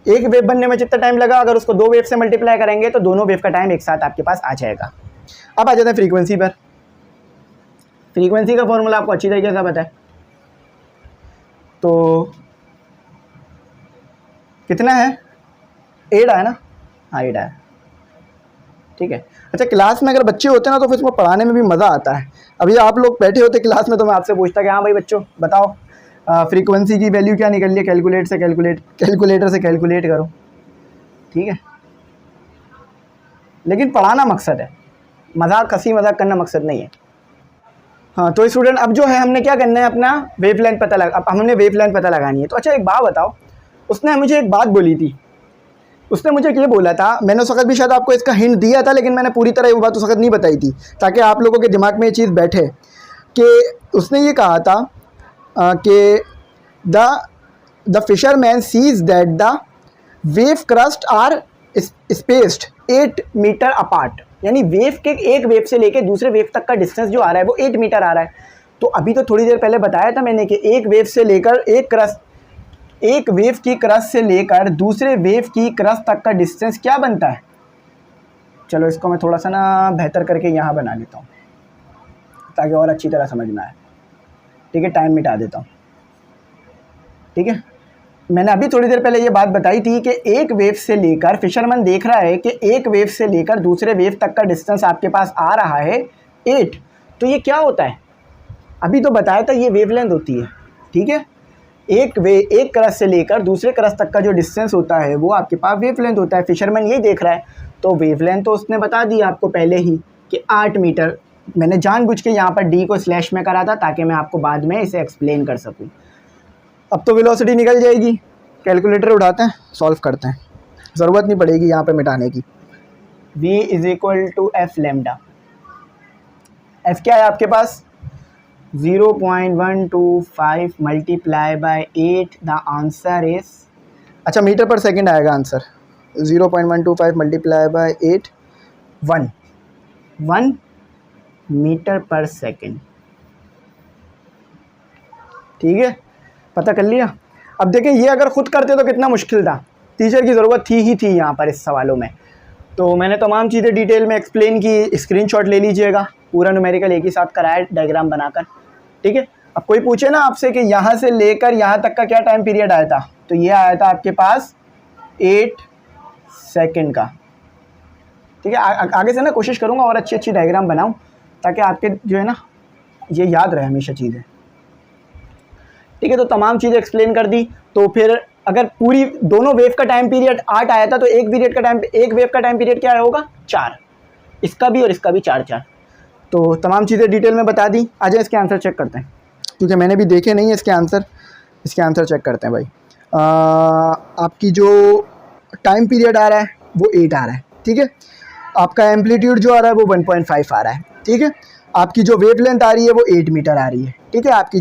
एक वेव बनने में जितना टाइम लगा, अगर उसको 2 वेव से मल्टीप्लाई करेंगे तो दोनों वेव का टाइम एक साथ आपके पास आ जाएगा। अब आ जाते हैं फ्रीक्वेंसी पर। फ्रीक्वेंसी का फॉर्मूला आपको अच्छी तरीके से पता है, तो कितना है? 8 आया ना? हाँ, 8 आया। ठीक है, अच्छा, क्लास में अगर बच्चे होते हैं ना तो फिर उसको पढ़ाने में भी मज़ा आता है। अभी आप लोग बैठे होते क्लास में तो मैं आपसे पूछता कि हाँ भाई बच्चों बताओ फ्रीक्वेंसी की वैल्यू क्या निकल है, कैलकुलेटर से कैलकुलेट करो। ठीक है, लेकिन पढ़ाना मकसद है, मजाक, हंसी मजाक करना मकसद नहीं है। हाँ, तो स्टूडेंट अब जो है हमने क्या करना है, अपना वेवलेंथ पता लगा, अब हमने वेवलेंथ पता लगानी है। तो अच्छा एक बात बताओ, उसने मुझे एक बात बोली थी, उसने मुझे ये बोला था, मैंने उस वक्त भी शायद आपको इसका हिंट दिया था, लेकिन मैंने पूरी तरह वो बात उस वक्त नहीं बताई थी ताकि आप लोगों के दिमाग में ये चीज़ बैठे, कि उसने ये कहा था कि the fisherman sees that the wave crest are spaced 8 metre apart, यानी वेव के एक वेव से लेके दूसरे वेव तक का डिस्टेंस जो आ रहा है वो 8 मीटर आ रहा है। तो अभी तो थोड़ी देर पहले बताया था मैंने कि एक वेव से लेकर एक वेव की क्रस्ट से लेकर दूसरे वेव की क्रस्ट तक का डिस्टेंस क्या बनता है। चलो इसको मैं थोड़ा सा ना बेहतर करके यहाँ बना लेता हूँ ताकि और अच्छी तरह समझ में आए। ठीक है, टाइम मिटा देता हूँ। ठीक है, मैंने अभी थोड़ी देर पहले ये बात बताई थी कि एक वेव से लेकर, फिशरमैन देख रहा है कि एक वेव से लेकर दूसरे वेव तक का डिस्टेंस आपके पास आ रहा है 8। तो ये क्या होता है? अभी तो बताया था ये वेवलेंथ होती है। ठीक है, एक क्रस्ट से लेकर दूसरे क्रस्ट तक का जो डिस्टेंस होता है वो आपके पास वेवलेंथ होता है। फिशरमैन यही देख रहा है, तो वेवलेंथ तो उसने बता दिया आपको पहले ही कि 8 मीटर। मैंने जानबूझ के यहाँ पर डी को स्लैश में करा था ताकि मैं आपको बाद में इसे एक्सप्लेन कर सकूँ। अब तो वेलोसिटी निकल जाएगी, कैलकुलेटर उठाते हैं, सॉल्व करते हैं, ज़रूरत नहीं पड़ेगी यहाँ पे मिटाने की। v is equal to F lambda. F क्या है आपके पास 0.125 multiply by 8, the answer is, अच्छा मीटर पर सेकंड आएगा आंसर, 0.125 मल्टीप्लाई बाय 8, 1 मीटर पर सेकंड। ठीक है, पता कर लिया। अब देखें ये अगर खुद करते तो कितना मुश्किल था, टीचर की ज़रूरत थी यहाँ पर इस सवालों में। तो मैंने तमाम चीज़ें डिटेल में एक्सप्लेन की, स्क्रीनशॉट ले लीजिएगा, पूरा न्यूमेरिकल एक ही साथ कराया डायग्राम बनाकर। ठीक है, अब कोई पूछे ना आपसे कि यहाँ से लेकर यहाँ तक का क्या टाइम पीरियड आया था, तो ये आया था आपके पास 8 सेकंड का। ठीक है, आगे से ना कोशिश करूँगा और अच्छी डायग्राम बनाऊँ ताकि आपके जो है ना ये याद रहे हमेशा चीज़ें। ठीक है, तो तमाम चीज़ें एक्सप्लेन कर दी। तो फिर अगर पूरी दोनों वेव का टाइम पीरियड 8 आया था तो एक वेव का टाइम पीरियड क्या होगा 4, इसका भी और इसका भी 4। तो तमाम चीज़ें डिटेल में बता दी। आ जाए इसके आंसर चेक करते हैं, क्योंकि मैंने भी देखे नहीं है इसके आंसर चेक करते हैं भाई। आपकी जो टाइम पीरियड आ रहा है वो 8 आ रहा है। ठीक है, आपका एम्पलीट्यूड जो आ रहा है वो 1.5 आ रहा है। ठीक है, आपकी जो वेव लेंथ आ रही है वो 8 मीटर आ रही है। ठीक है, आपकी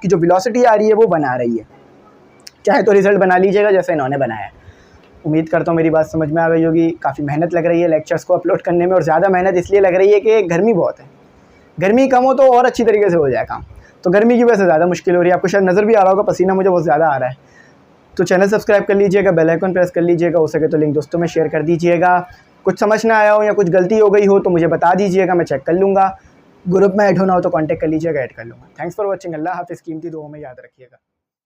जो वेलोसिटी आ रही है वो 1 आ रही है। चाहे तो रिजल्ट बना लीजिएगा जैसे इन्होंने बनाया है। उम्मीद करता हूँ मेरी बात समझ में आ गई होगी। काफ़ी मेहनत लग रही है लेक्चर्स को अपलोड करने में, और ज़्यादा मेहनत इसलिए लग रही है कि गर्मी बहुत है। गर्मी कम हो तो और अच्छी तरीके से हो जाए काम, तो गर्मी की वजह से ज़्यादा मुश्किल हो रही है। आपको शायद नज़र भी आ रहा होगा, पसीना मुझे बहुत ज़्यादा आ रहा है। तो चैनल सब्सक्राइब कर लीजिएगा, बेल आइकन प्रेस कर लीजिएगा, हो सके तो लिंक दोस्तों में शेयर कर दीजिएगा। कुछ समझ ना आया हो या कुछ गलती हो गई हो तो मुझे बता दीजिएगा, मैं चेक कर लूँगा। ग्रुप में ऐड होना हो तो कांटेक्ट कर लीजिएगा, ऐड कर लूँगा। Thanks for watching. अल्लाह हाफिज़। कीमती दुआओं में याद रखिएगा।